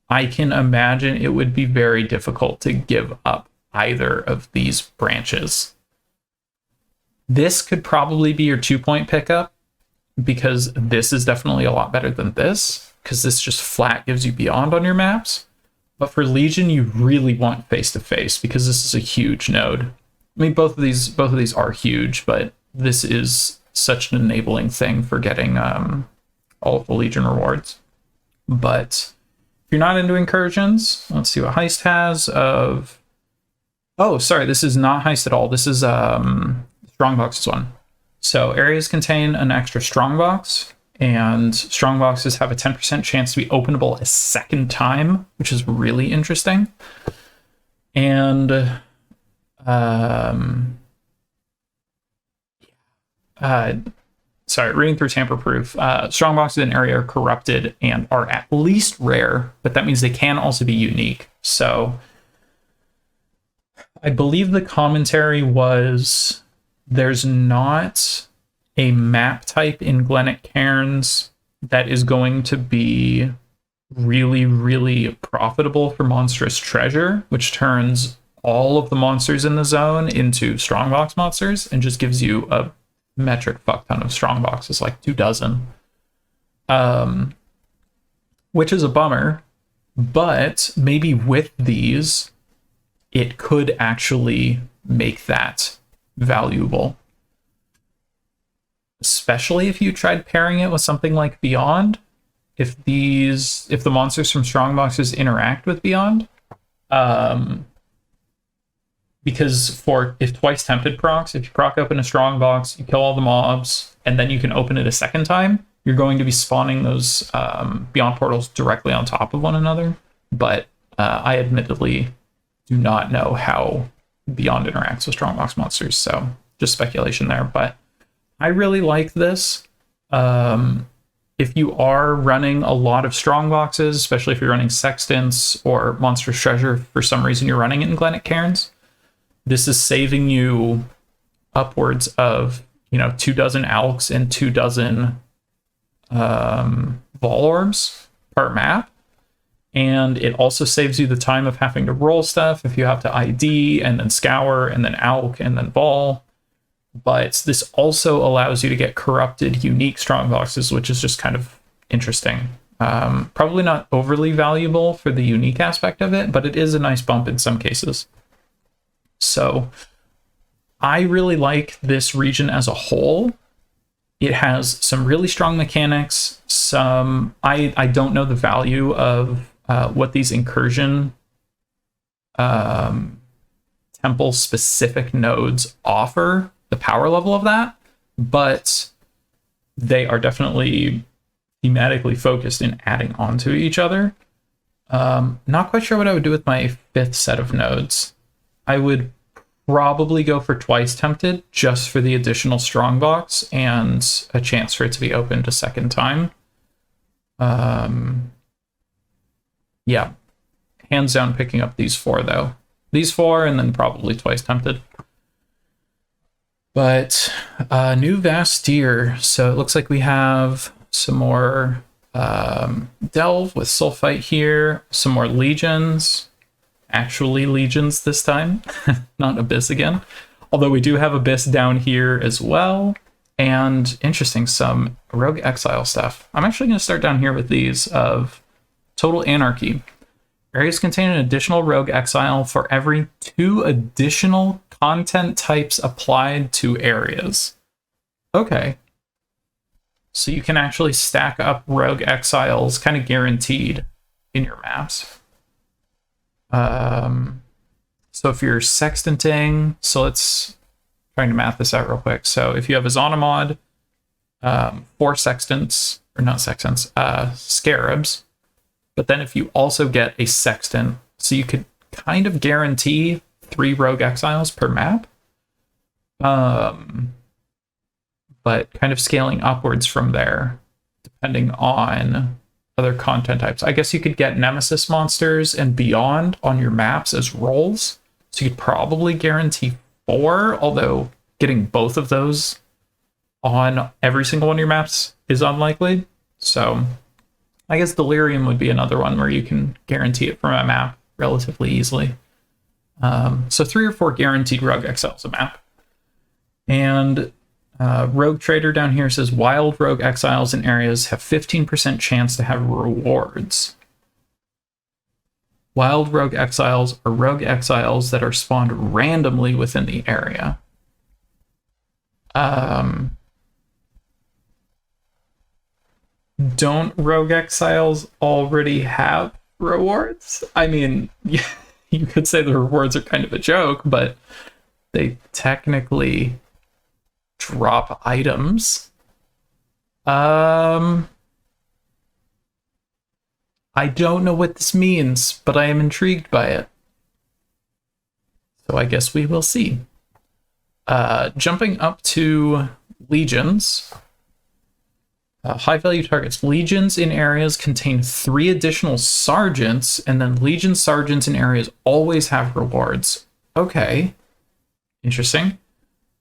I can imagine it would be very difficult to give up either of these branches. This could probably be your 2-point pickup, because this is definitely a lot better than this, because this just flat gives you Beyond on your maps. But for Legion, you really want face-to-face, because this is a huge node. I mean, both of these are huge, but this is such an enabling thing for getting all of the Legion rewards. But if you're not into Incursions, let's see what Heist has of... Oh, sorry, this is not Heist at all. This is Strongbox's one. So areas contain an extra Strongbox, and strongboxes have a 10% chance to be openable a second time, which is really interesting. And sorry, reading through tamper-proof, strongboxes in area are corrupted and are at least rare, but that means they can also be unique. So I believe the commentary was there's not a map type in Glennet Cairns that is going to be really, really profitable for monstrous treasure, which turns all of the monsters in the zone into strongbox monsters and just gives you a metric fuck ton of strongboxes, like 24, which is a bummer. But maybe with these, it could actually make that valuable. Especially if you tried pairing it with something like Beyond. If the monsters from strongboxes interact with Beyond. Because if Twice Tempted procs, if you proc open a strongbox, you kill all the mobs, and then you can open it a second time, you're going to be spawning those Beyond portals directly on top of one another. But I admittedly do not know how Beyond interacts with strongbox monsters, so just speculation there. But I really like this. If you are running a lot of strongboxes, especially if you're running Sextants or Monstrous Treasure, for some reason you're running it in Glennet Cairns, this is saving you upwards of 24 Alks and 24 Vol Orbs per map. And it also saves you the time of having to roll stuff if you have to ID and then Scour and then Alk and then Vol. But this also allows you to get corrupted unique strongboxes, which is just kind of interesting. Probably not overly valuable for the unique aspect of it, but it is a nice bump in some cases. So I really like this region as a whole. It has some really strong mechanics. I don't know the value of what these Incursion temple specific nodes offer, the power level of that, but they are definitely thematically focused in adding onto each other. Not quite sure what I would do with my fifth set of nodes. I would probably go for Twice Tempted just for the additional strongbox and a chance for it to be opened a second time. Yeah, hands down picking up these four though. These four and then probably Twice Tempted. But new Vastir. So it looks like we have some more Delve with Sulfite here, some more Legions. Actually Legions this time, not Abyss again. Although we do have Abyss down here as well. And interesting, some Rogue Exile stuff. I'm actually going to start down here with these of Total Anarchy. Areas contain an additional Rogue Exile for every 2 additional content types applied to areas. Okay. So you can actually stack up Rogue Exiles kind of guaranteed in your maps. So if you're sextanting, so let's trying to math this out real quick. So if you have a Zonomod, 4 sextants, or not sextants, scarabs, but then if you also get a sextant, so you could kind of guarantee 3 Rogue Exiles per map, but kind of scaling upwards from there, depending on other content types. I guess you could get Nemesis monsters and Beyond on your maps as rolls, so you could probably guarantee 4, although getting both of those on every single one of your maps is unlikely. So I guess Delirium would be another one where you can guarantee it from a map relatively easily. So 3 or 4 guaranteed Rogue Exiles a map. And Rogue Trader down here says wild Rogue Exiles in areas have 15% chance to have rewards. Wild Rogue Exiles are Rogue Exiles that are spawned randomly within the area. Don't Rogue Exiles already have rewards? I mean, yeah, you could say the rewards are kind of a joke, but they technically drop items. I don't know what this means, but I am intrigued by it. So I guess we will see. Jumping up to legions. High value targets. Legions in areas contain 3 additional sergeants, and then legion sergeants in areas always have rewards. Okay. Interesting.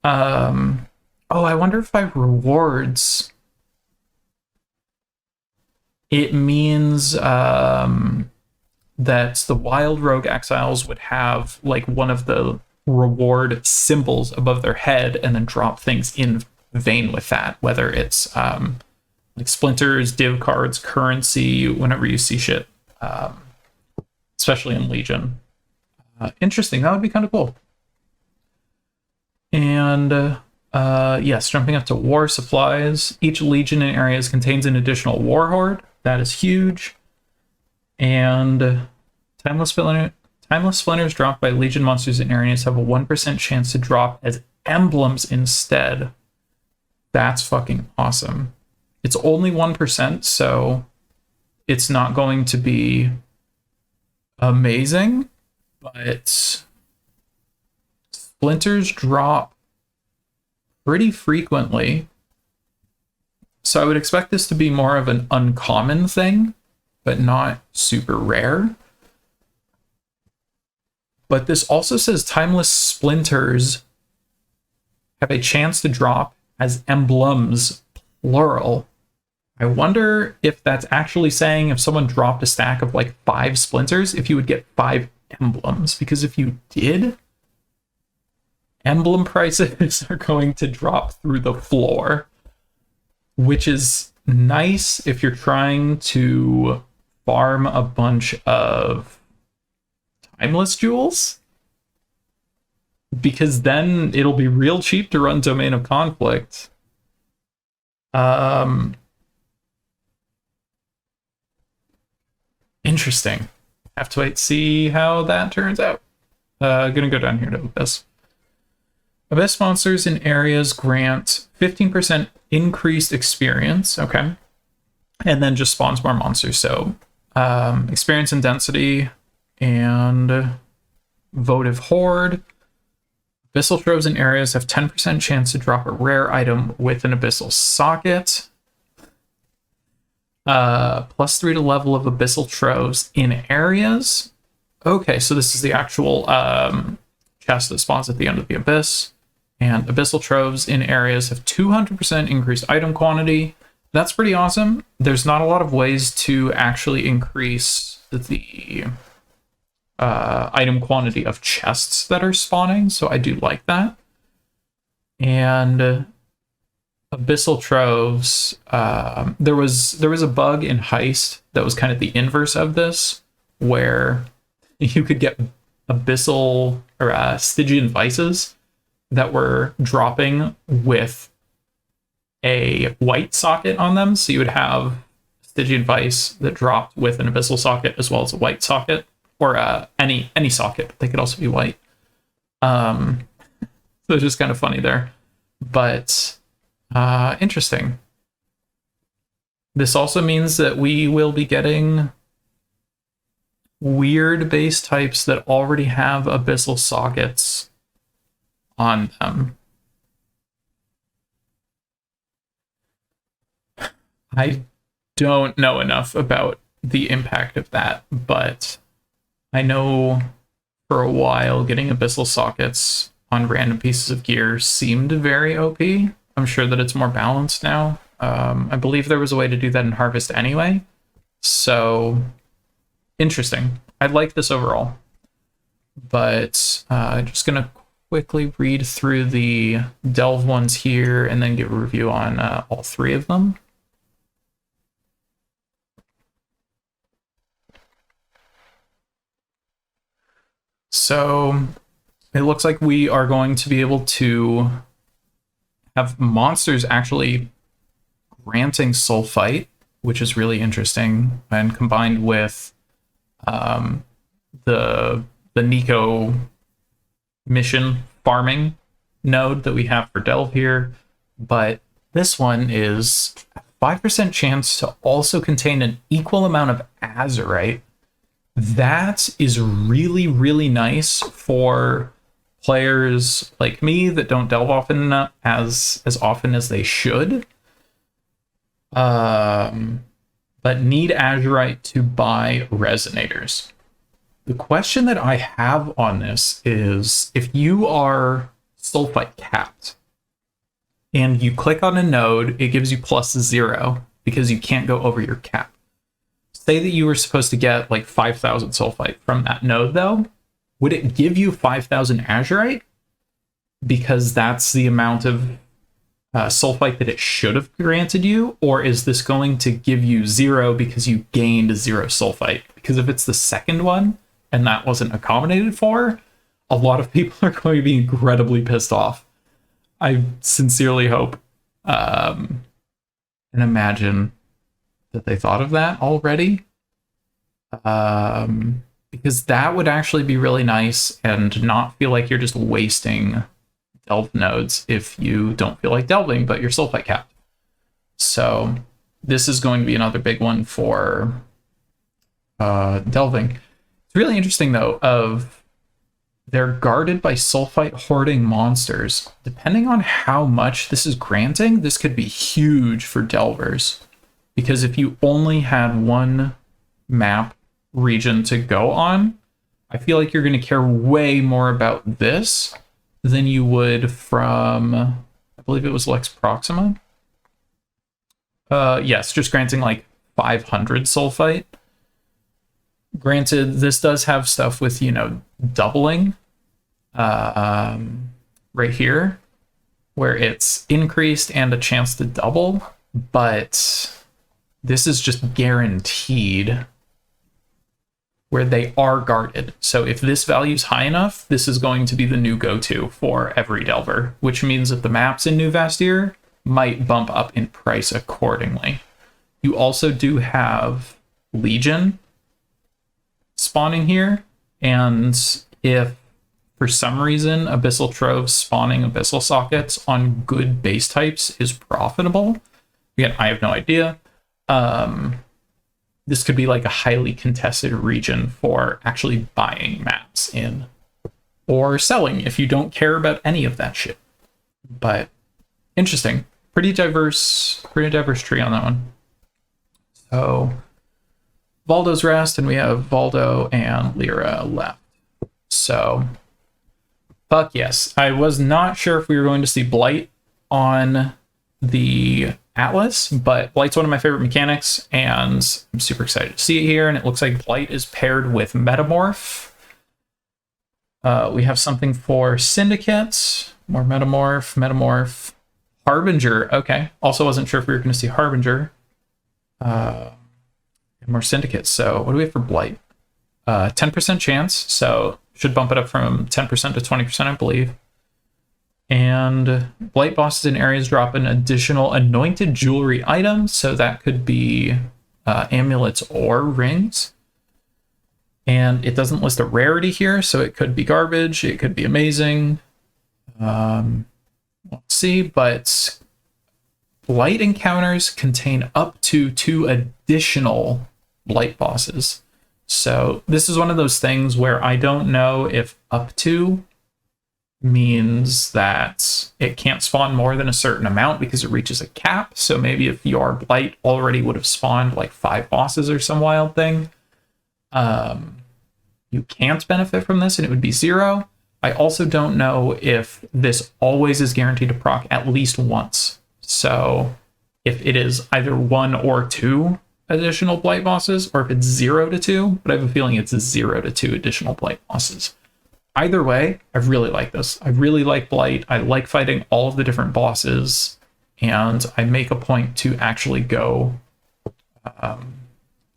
Oh, I wonder if by rewards it means that the Wild Rogue Exiles would have like one of the reward symbols above their head and then drop things in vein with that, whether it's like splinters, div cards, currency, whenever you see shit, especially in Legion. Interesting. That would be kind of cool. And yes, jumping up to war supplies. Each legion in areas contains an additional warhorde. That is huge. And timeless splinters dropped by legion monsters in areas have a 1% chance to drop as emblems instead. That's fucking awesome. It's only 1%, so it's not going to be amazing, but splinters drop pretty frequently. So I would expect this to be more of an uncommon thing, but not super rare. But this also says timeless splinters have a chance to drop as emblems, plural. I wonder if that's actually saying if someone dropped a stack of like 5 splinters, if you would get 5 emblems. Because if you did, emblem prices are going to drop through the floor, which is nice if you're trying to farm a bunch of timeless jewels, because then it'll be real cheap to run Domain of Conflict. Interesting. Have to wait to see how that turns out. Gonna go down here to Abyss. Abyss monsters in areas grant 15% increased experience. Okay. And then just spawns more monsters. So experience and density and votive horde. Abyssal troves in areas have 10% chance to drop a rare item with an abyssal socket. +3 to level of abyssal troves in areas. Okay, so this is the actual chest that spawns at the end of the abyss. And abyssal troves in areas have 200% increased item quantity. That's pretty awesome. There's not a lot of ways to actually increase the item quantity of chests that are spawning, so I do like that. And abyssal troves, there was a bug in Heist that was kind of the inverse of this, where you could get abyssal or Stygian vices that were dropping with a white socket on them. So you would have Stygian vice that dropped with an abyssal socket as well as a white socket, or any socket. They could also be white. So it's just kind of funny there, but interesting. This also means that we will be getting weird base types that already have abyssal sockets on them. I don't know enough about the impact of that, but I know for a while getting abyssal sockets on random pieces of gear seemed very OP. I'm sure that it's more balanced now. I believe there was a way to do that in Harvest anyway. So, interesting. I like this overall. But I'm just going to quickly read through the Delve ones here and then give a review on all 3 of them. So it looks like we are going to be able to have monsters actually granting soul fight, which is really interesting, and combined with the Nico mission farming node that we have for Delve here. But this one is 5% chance to also contain an equal amount of azurite. That is really, really nice for players like me that don't delve often as often as they should. But need azurite to buy resonators. The question that I have on this is, if you are sulfite capped and you click on a node, it gives you +0 because you can't go over your cap. Say that you were supposed to get like 5,000 sulfite from that node, though. Would it give you 5,000 azurite? Because that's the amount of sulfite that it should have granted you? Or is this going to give you 0 because you gained 0 sulfite? Because if it's the second one and that wasn't accommodated for, a lot of people are going to be incredibly pissed off. I sincerely hope and imagine that they thought of that already, because that would actually be really nice and not feel like you're just wasting delve nodes if you don't feel like delving but you're sulfite capped. So this is going to be another big one for delving. It's really interesting though, they're guarded by sulfite hoarding monsters. Depending on how much this is granting, this could be huge for delvers. Because if you only had one map region to go on, I feel like you're going to care way more about this than you would from, I believe it was Lex Proxima. Yes, just granting like 500 sulfite. Granted, this does have stuff with, you know, doubling right here, where it's increased and a chance to double, but this is just guaranteed where they are guarded. So if this value is high enough, this is going to be the new go-to for every delver, which means that the maps in New Vastir might bump up in price accordingly. You also do have Legion spawning here, and if for some reason Abyssal Trove spawning Abyssal sockets on good base types is profitable, again, I have no idea. This could be like a highly contested region for actually buying maps in, or selling if you don't care about any of that shit. But interesting, pretty diverse tree on that one. So Valdo's Rest, and we have Valdo and Lyra left. So fuck yes. I was not sure if we were going to see Blight on the Atlas, but Blight's one of my favorite mechanics, and I'm super excited to see it here. And it looks like Blight is paired with Metamorph. We have something for Syndicate, more Metamorph, Harbinger. Okay, also wasn't sure if we were going to see Harbinger, and more Syndicate. So what do we have for Blight? 10% chance, so should bump it up from 10% to 20%, I believe. And Blight bosses in areas drop an additional anointed jewelry item, so that could be amulets or rings. And it doesn't list a rarity here, so it could be garbage, it could be amazing. Let's see, but Blight encounters contain up to 2 additional Blight bosses. So this is one of those things where I don't know if up to means that it can't spawn more than a certain amount because it reaches a cap. So maybe if your Blight already would have spawned like 5 bosses or some wild thing, you can't benefit from this and it would be 0. I also don't know if this always is guaranteed to proc at least once. So if it is either 1 or 2 additional Blight bosses, or if it's 0 to 2, but I have a feeling it's 0 to 2 additional Blight bosses. Either way, I really like this. I really like Blight. I like fighting all of the different bosses, and I make a point to actually go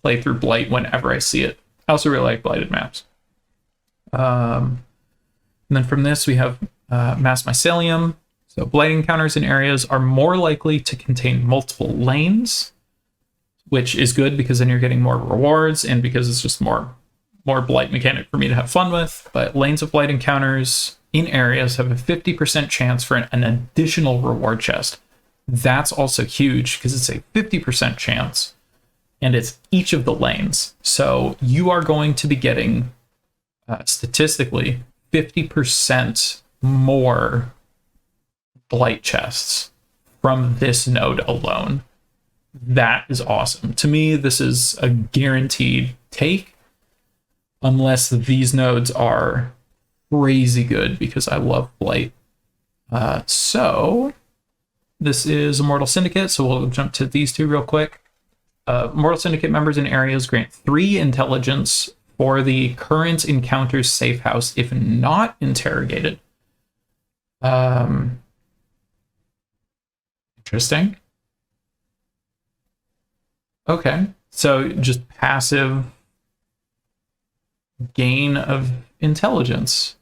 play through Blight whenever I see it. I also really like Blighted maps. And then from this, we have Mass Mycelium. So Blight encounters in areas are more likely to contain multiple lanes, which is good because then you're getting more rewards, and because it's just more Blight mechanic for me to have fun with. But lanes of Blight encounters in areas have a 50% chance for an additional reward chest. That's also huge because it's a 50% chance, and it's each of the lanes. So you are going to be getting, statistically, 50% more Blight chests from this node alone. That is awesome. To me, this is a guaranteed take, unless these nodes are crazy good, because I love Blight. So this is Immortal Syndicate, so we'll jump to these two real quick. Immortal Syndicate members in areas grant 3 intelligence for the current encounter's safe house if not interrogated. Interesting. Okay, so just passive gain of intelligence.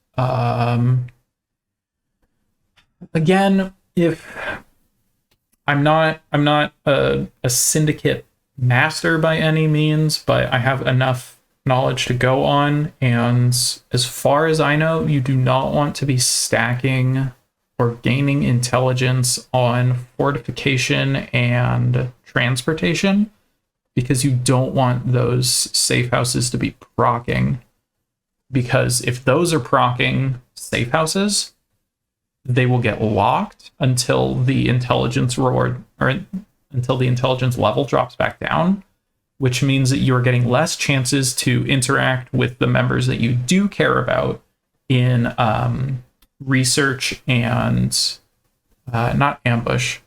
Again, if I'm not a syndicate master by any means, but I have enough knowledge to go on, and as far as I know, you do not want to be stacking or gaining intelligence on fortification and transportation, because you don't want those safe houses to be proccing. Because if those are proccing safe houses, they will get locked until the intelligence reward, or until the intelligence level drops back down, which means that you're getting less chances to interact with the members that you do care about in research and not ambush.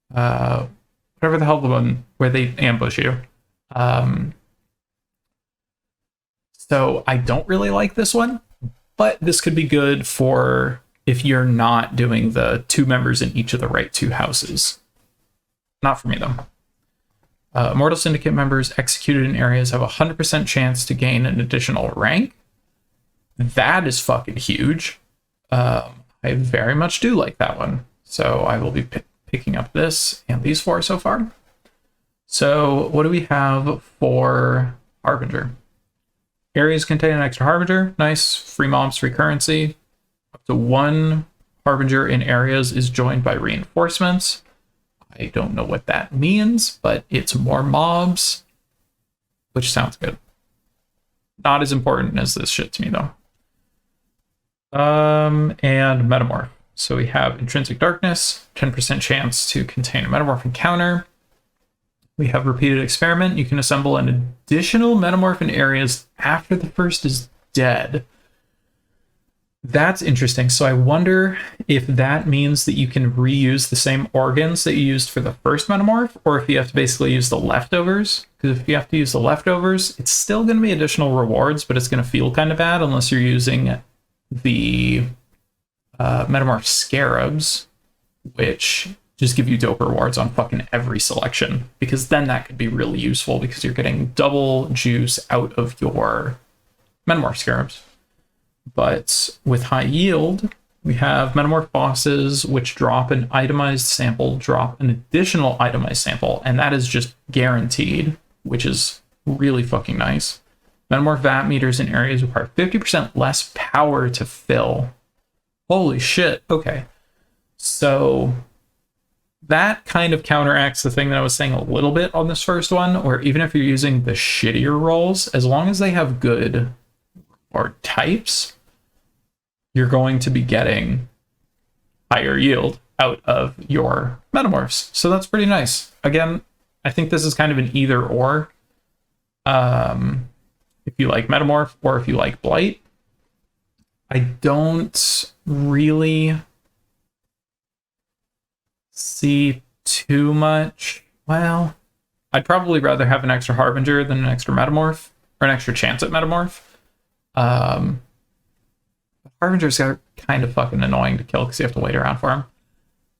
Whatever the hell the one where they ambush you. So I don't really like this one, but this could be good for if you're not doing the 2 members in each of the right 2 houses. Not for me, though. Immortal Syndicate members executed in areas have a 100% chance to gain an additional rank. That is fucking huge. I very much do like that one. So I will be picking up this and these 4 so far. So what do we have for Harbinger? Areas contain an extra Harbinger. Nice. Free mobs, free currency. Up to 1 Harbinger in areas is joined by reinforcements. I don't know what that means, but it's more mobs, which sounds good. Not as important as this shit to me, though. And Metamorph. So we have Intrinsic Darkness, 10% chance to contain a Metamorph encounter. We have Repeated Experiment. You can assemble an additional Metamorph in areas after the first is dead. That's interesting. So I wonder if that means that you can reuse the same organs that you used for the first Metamorph, or if you have to basically use the leftovers. Because if you have to use the leftovers, it's still going to be additional rewards, but it's going to feel kind of bad unless you're using the Metamorph Scarabs, which just give you dope rewards on fucking every selection, because then that could be really useful because you're getting double juice out of your Metamorph Scarabs. But with high yield, we have Metamorph bosses, which drop an itemized sample, drop an additional itemized sample, and that is just guaranteed, which is really fucking nice. Metamorph VAT meters in areas require 50% less power to fill. Holy shit. Okay. So that kind of counteracts the thing that I was saying a little bit on this first one, where even if you're using the shittier rolls, as long as they have good or types, you're going to be getting higher yield out of your Metamorphs. So that's pretty nice. Again, I think this is kind of an either or. If you like Metamorph or if you like Blight. I don't really see too much. Well, I'd probably rather have an extra Harbinger than an extra Metamorph, or an extra chance at Metamorph. Harbingers are kind of fucking annoying to kill because you have to wait around for them.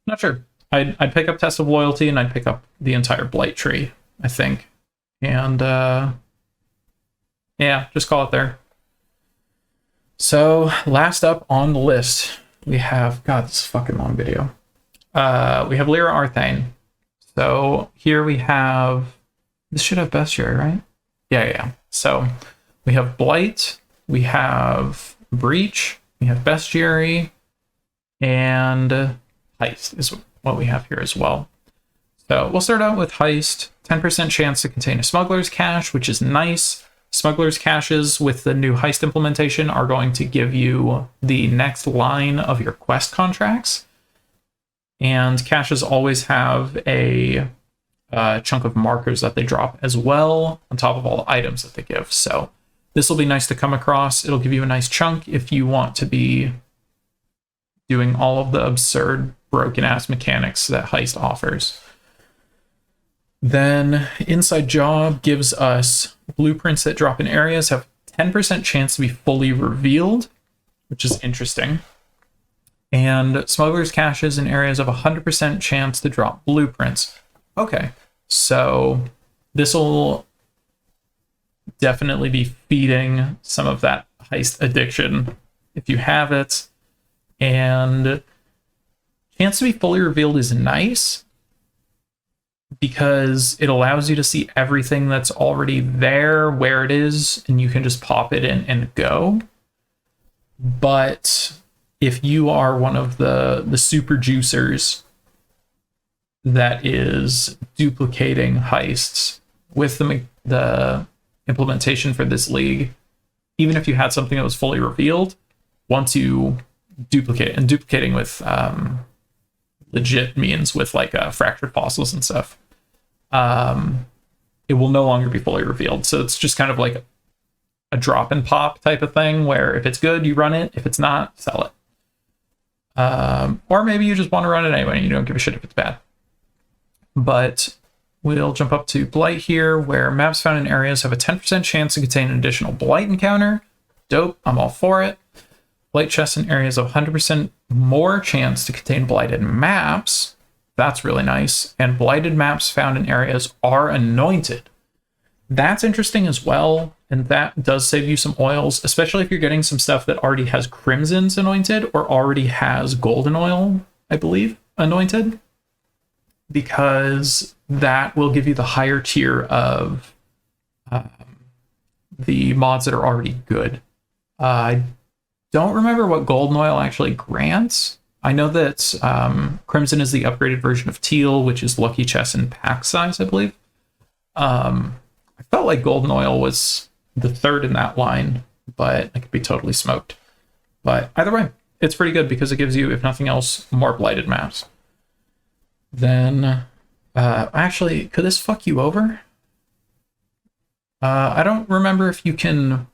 Not sure. I'd pick up Test of Loyalty, and I'd pick up the entire Blight tree, I think. And yeah, just call it there. So last up on the list, we have, God, this is a fucking long video. We have Lyra Arthane. So here we have, this should have Bestiary, right? Yeah. So we have Blight, we have Breach, we have Bestiary, and Heist is what we have here as well. So we'll start out with Heist. 10% chance to contain a smuggler's cache, which is nice. Smuggler's caches with the new Heist implementation are going to give you the next line of your quest contracts. And caches always have a chunk of markers that they drop as well on top of all the items that they give. So this will be nice to come across. It'll give you a nice chunk if you want to be doing all of the absurd broken ass mechanics that Heist offers. Then Inside Job gives us blueprints that drop in areas have 10% chance to be fully revealed, which is interesting. And Smuggler's Caches in areas of 100% chance to drop blueprints. Okay, so this will definitely be feeding some of that Heist addiction if you have it. And chance to be fully revealed is nice, because it allows you to see everything that's already there, where it is, and you can just pop it in and go. But if you are one of the super juicers that is duplicating heists with the implementation for this league, even if you had something that was fully revealed, once you duplicate, and duplicating with legit means with like fractured fossils and stuff, it will no longer be fully revealed. So it's just kind of like a drop and pop type of thing, where if it's good, you run it. If it's not, sell it. Or maybe you just want to run it anyway and you don't give a shit if it's bad. But we'll jump up to Blight here, where maps found in areas have a 10% chance to contain an additional Blight encounter. Dope, I'm all for it. Blight chests in areas of 100% more chance to contain blighted maps. That's really nice. And blighted maps found in areas are anointed. That's interesting as well. And that does save you some oils, especially if you're getting some stuff that already has crimsons anointed or already has golden oil, I believe, anointed. Because that will give you the higher tier of the mods that are already good. I don't remember what golden oil actually grants. I know that Crimson is the upgraded version of Teal, which is lucky chest and pack size, I believe. I felt like golden oil was the third in that line, but I could be totally smoked. But either way, it's pretty good because it gives you, if nothing else, more blighted maps. Then, actually, could this fuck you over? I don't remember if you can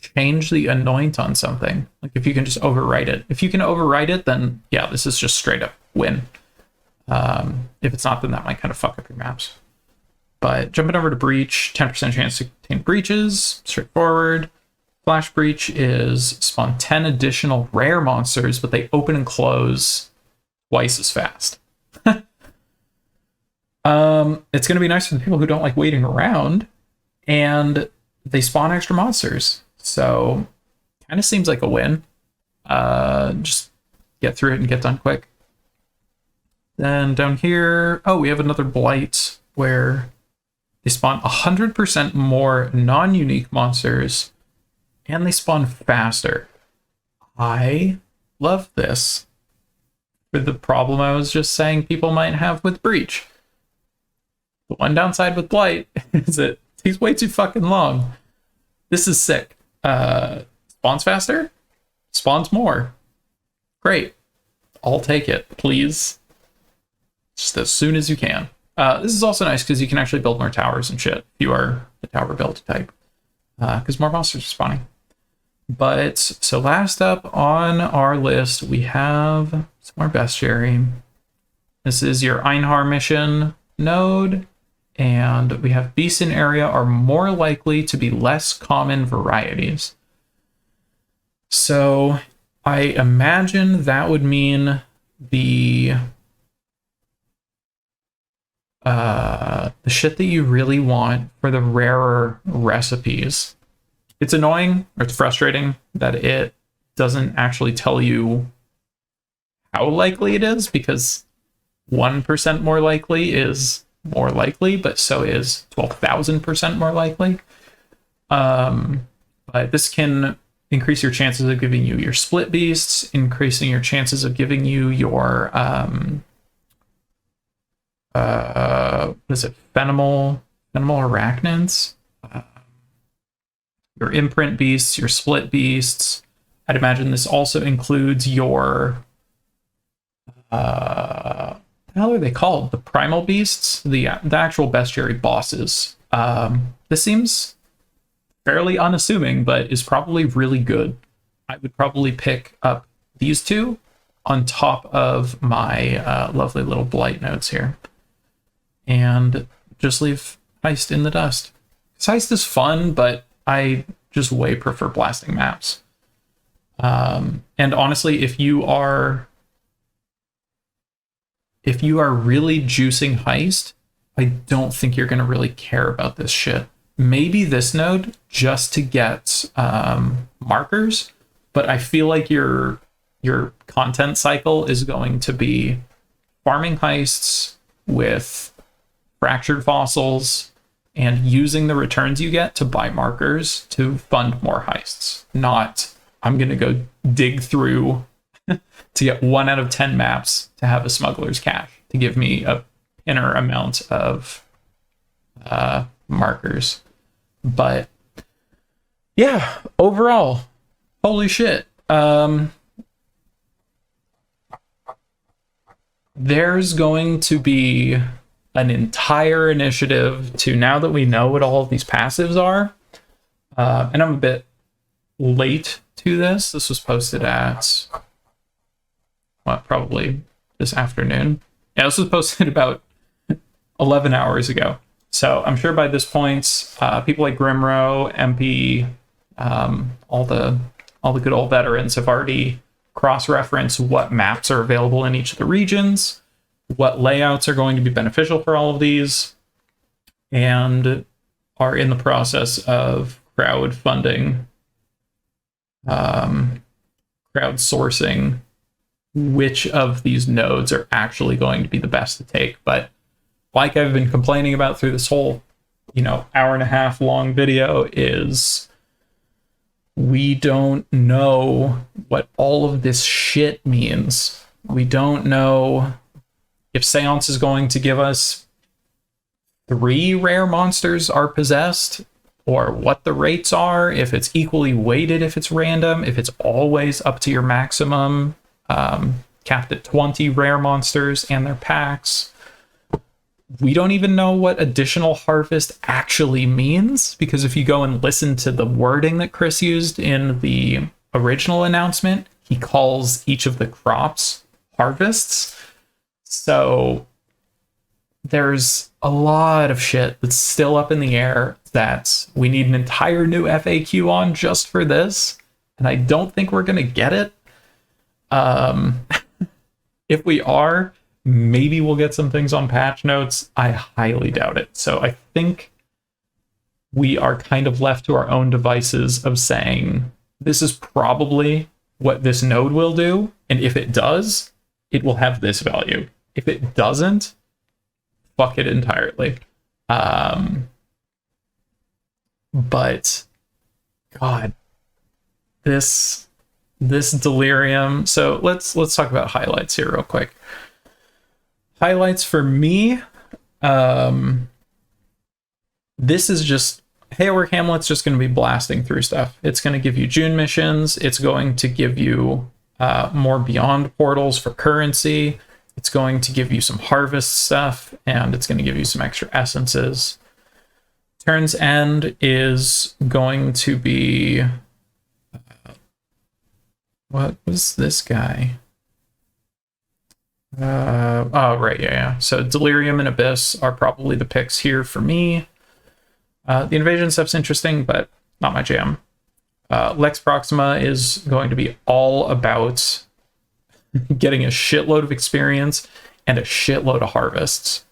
change the anoint on something, like if you can just overwrite it. If you can overwrite it, then yeah, this is just straight up win. If it's not, then that might kind of fuck up your maps. But jumping over to Breach, 10% chance to contain breaches, straightforward. Flash Breach is spawn 10 additional rare monsters, but they open and close twice as fast. It's going to be nice for the people who don't like waiting around, and they spawn extra monsters. So kind of seems like a win. Just get through it and get done quick. Then down here, oh, we have another Blight where they spawn 100% more non-unique monsters and they spawn faster. I love this. For the problem I was just saying people might have with Breach. The one downside with Blight is that he's way too fucking long. This is sick. Spawns faster, spawns more. Great. I'll take it, please. Just as soon as you can. This is also nice because you can actually build more towers and shit if you are the tower build type. Because more monsters are spawning. But, so last up on our list, we have some more bestiary. This is your Einhar mission node. And we have beasts in area are more likely to be less common varieties. So I imagine that would mean the shit that you really want for the rarer recipes. It's annoying, or it's frustrating that it doesn't actually tell you how likely it is, because 1% more likely is more likely, but so is 12,000% more likely. But this can increase your chances of giving you your split beasts, increasing your chances of giving you your what is it? Phenomenal Arachnids. Your imprint beasts, your split beasts. I'd imagine this also includes your what the hell are they called? The primal beasts, the actual bestiary bosses. This seems fairly unassuming, but is probably really good. I would probably pick up these two on top of my lovely little Blight nodes here, and just leave Heist in the dust. Heist is fun, but I just way prefer blasting maps. And honestly, if you are really juicing Heist, I don't think you're going to really care about this shit. Maybe this node just to get markers, but I feel like your content cycle is going to be farming heists with fractured fossils and using the returns you get to buy markers to fund more heists. Not, I'm going to go dig through to get 1 out of 10 maps to have a smuggler's cache to give me a inner amount of markers. But yeah, overall, holy shit. There's going to be an entire initiative to, now that we know what all of these passives are, and I'm a bit late to this. This was posted at, what, probably this afternoon. Yeah, this was posted about 11 hours ago. So I'm sure by this point, people like Grimro, MP, all the good old veterans have already cross-referenced what maps are available in each of the regions, what layouts are going to be beneficial for all of these, and are in the process of crowdsourcing which of these nodes are actually going to be the best to take. But like I've been complaining about through this whole, hour and a half long video, is we don't know what all of this shit means. We don't know if Seance is going to give us 3 rare monsters are possessed, or what the rates are, if it's equally weighted, if it's random, if it's always up to your maximum, capped at 20 rare monsters and their packs. We don't even know what additional harvest actually means, because if you go and listen to the wording that Chris used in the original announcement, he calls each of the crops harvests. So there's a lot of shit that's still up in the air that we need an entire new FAQ on just for this, and I don't think we're going to get it. If we are, maybe we'll get some things on patch notes. I highly doubt it. So I think we are kind of left to our own devices of saying, this is probably what this node will do, and if it does, it will have this value. If it doesn't, fuck it entirely. But God, this Delirium. So let's talk about highlights here real quick. Highlights for me, this is just, Hayward Hamlet's just going to be blasting through stuff. It's going to give you June missions. It's going to give you more Beyond portals for currency. It's going to give you some harvest stuff, and it's going to give you some extra essences. Turn's End is going to be... what was this guy? Oh, right, yeah. So Delirium and Abyss are probably the picks here for me. The invasion stuff's interesting, but not my jam. Lex Proxima is going to be all about getting a shitload of experience and a shitload of harvests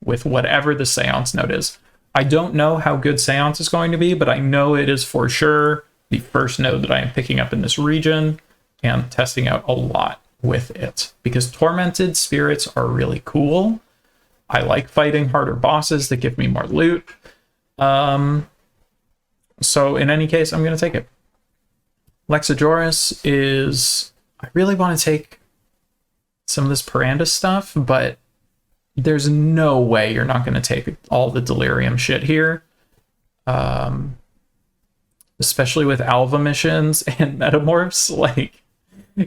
with whatever the Seance node is. I don't know how good Seance is going to be, but I know it is for sure the first node that I am picking up in this region and testing out a lot with it, because Tormented Spirits are really cool. I like fighting harder bosses that give me more loot. So in any case, I'm going to take it. Lexajoris is... I really want to take some of this Paranda stuff, but there's no way you're not going to take all the Delirium shit here. Especially with Alva missions and Metamorphs, like,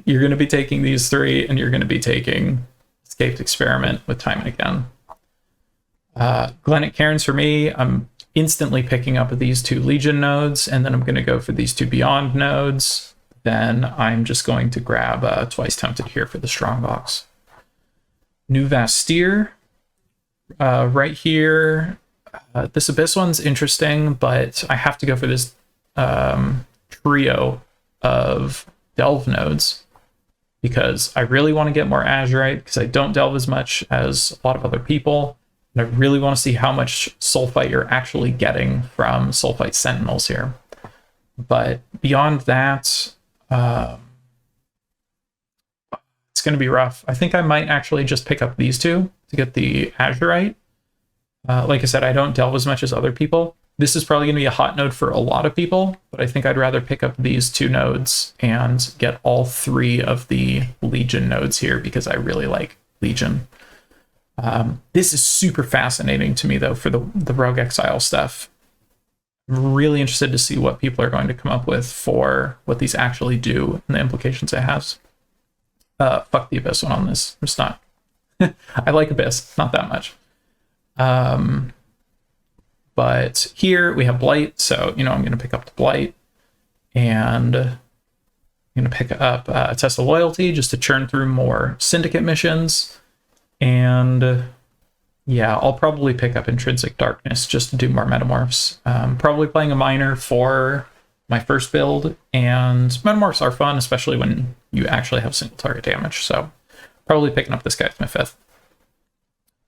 you're going to be taking these three, and you're going to be taking Escaped Experiment with Time and Again. Glennick Cairns for me, I'm instantly picking up these two Legion nodes, and then I'm going to go for these two Beyond nodes. Then I'm just going to grab Twice Tempted here for the Strongbox. New Vastir, right here. This Abyss one's interesting, but I have to go for this trio of Delve nodes because I really want to get more Azurite because I don't delve as much as a lot of other people. And I really want to see how much Sulfite you're actually getting from Sulfite Sentinels here. But beyond that, it's going to be rough. I think I might actually just pick up these two to get the Azurite. Like I said, I don't delve as much as other people. This is probably going to be a hot node for a lot of people, but I think I'd rather pick up these two nodes and get all three of the Legion nodes here because I really like Legion. This is super fascinating to me, though, for the Rogue Exile stuff. I'm really interested to see what people are going to come up with for what these actually do and the implications it has. Fuck the Abyss one on this. It's not. I like Abyss, not that much. But here we have Blight, so, I'm going to pick up the Blight, and I'm going to pick up a Test of Loyalty just to churn through more Syndicate missions, and yeah, I'll probably pick up Intrinsic Darkness just to do more Metamorphs. Probably playing a Miner for my first build, and Metamorphs are fun, especially when you actually have single target damage, so probably picking up this guy as my fifth.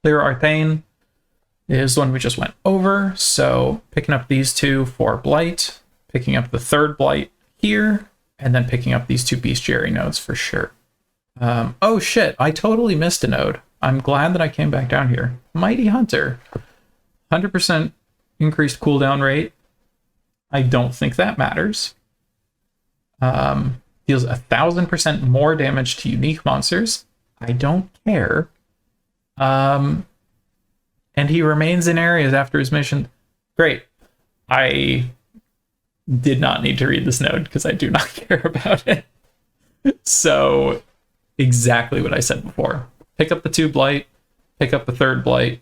Clear Arthane is the one we just went over, so picking up these two for Blight, picking up the third Blight here, and then picking up these two Bestiary nodes for sure. Oh shit, I totally missed a node. I'm glad that I came back down here. Mighty Hunter. 100% increased cooldown rate. I don't think that matters. Deals 1,000% more damage to unique monsters. I don't care. And he remains in areas after his mission. Great. I did not need to read this node because I do not care about it. So, exactly what I said before. Pick up the two Blight, pick up the third Blight,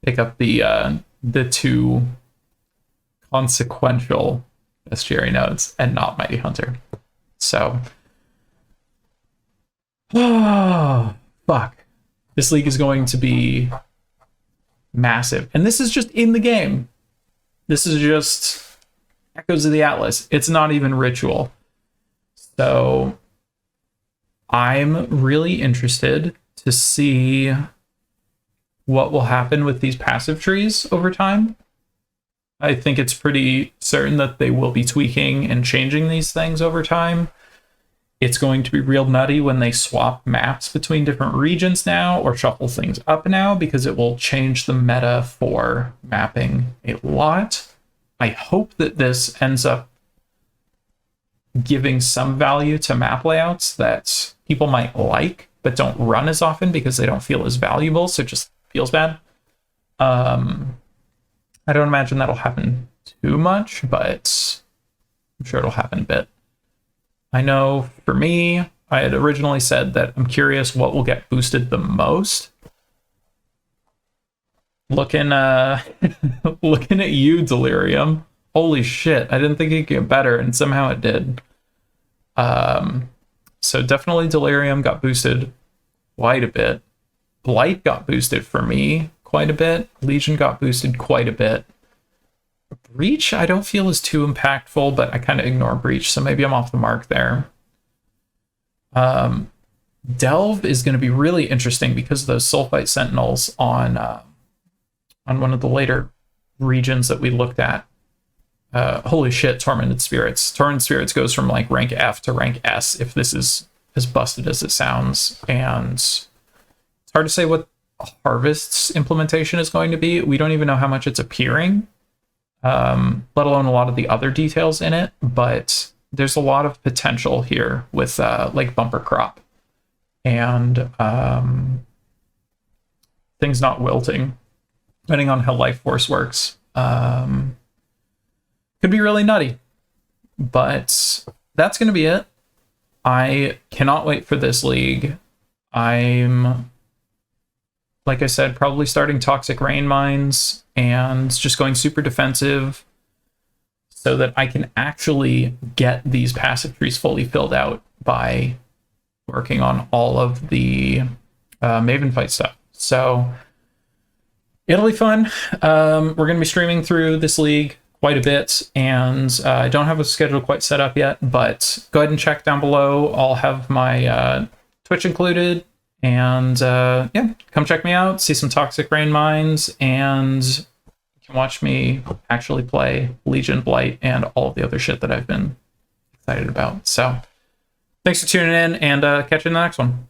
pick up the two consequential Bestiary nodes, and not Mighty Hunter. So, fuck. This league is going to be massive. And this is just in the game. This is just Echoes of the Atlas. It's not even Ritual. So I'm really interested to see what will happen with these passive trees over time. I think it's pretty certain that they will be tweaking and changing these things over time. It's going to be real nutty when they swap maps between different regions now or shuffle things up now because it will change the meta for mapping a lot. I hope that this ends up giving some value to map layouts that people might like but don't run as often because they don't feel as valuable, so it just feels bad. I don't imagine that'll happen too much, but I'm sure it'll happen a bit. I know for me, I had originally said that I'm curious what will get boosted the most. Looking looking at you, Delirium. Holy shit, I didn't think it could get better, and somehow it did. So definitely Delirium got boosted quite a bit. Blight got boosted for me quite a bit. Legion got boosted quite a bit. Breach, I don't feel is too impactful, but I kind of ignore Breach, so maybe I'm off the mark there. Delve is going to be really interesting because of those Sulfite Sentinels on one of the later regions that we looked at. Holy shit, Tormented Spirits. Tormented Spirits goes from like rank F to rank S if this is as busted as it sounds, and it's hard to say what Harvest's implementation is going to be. We don't even know how much it's appearing. Let alone a lot of the other details in it, but there's a lot of potential here with like bumper crop. and things not wilting, depending on how life force works. Could be really nutty, but that's going to be it. I cannot wait for this league. I'm, like I said, probably starting Toxic Rain Mines and just going super defensive so that I can actually get these passive trees fully filled out by working on all of the Maven fight stuff. So it'll be fun. We're going to be streaming through this league quite a bit, and I don't have a schedule quite set up yet, but go ahead and check down below. I'll have my Twitch included, and yeah, come check me out, see some Toxic Rain Mines, and you can watch me actually play Legion, Blight, and all of the other shit that I've been excited about. So thanks for tuning in, and catch you in the next one.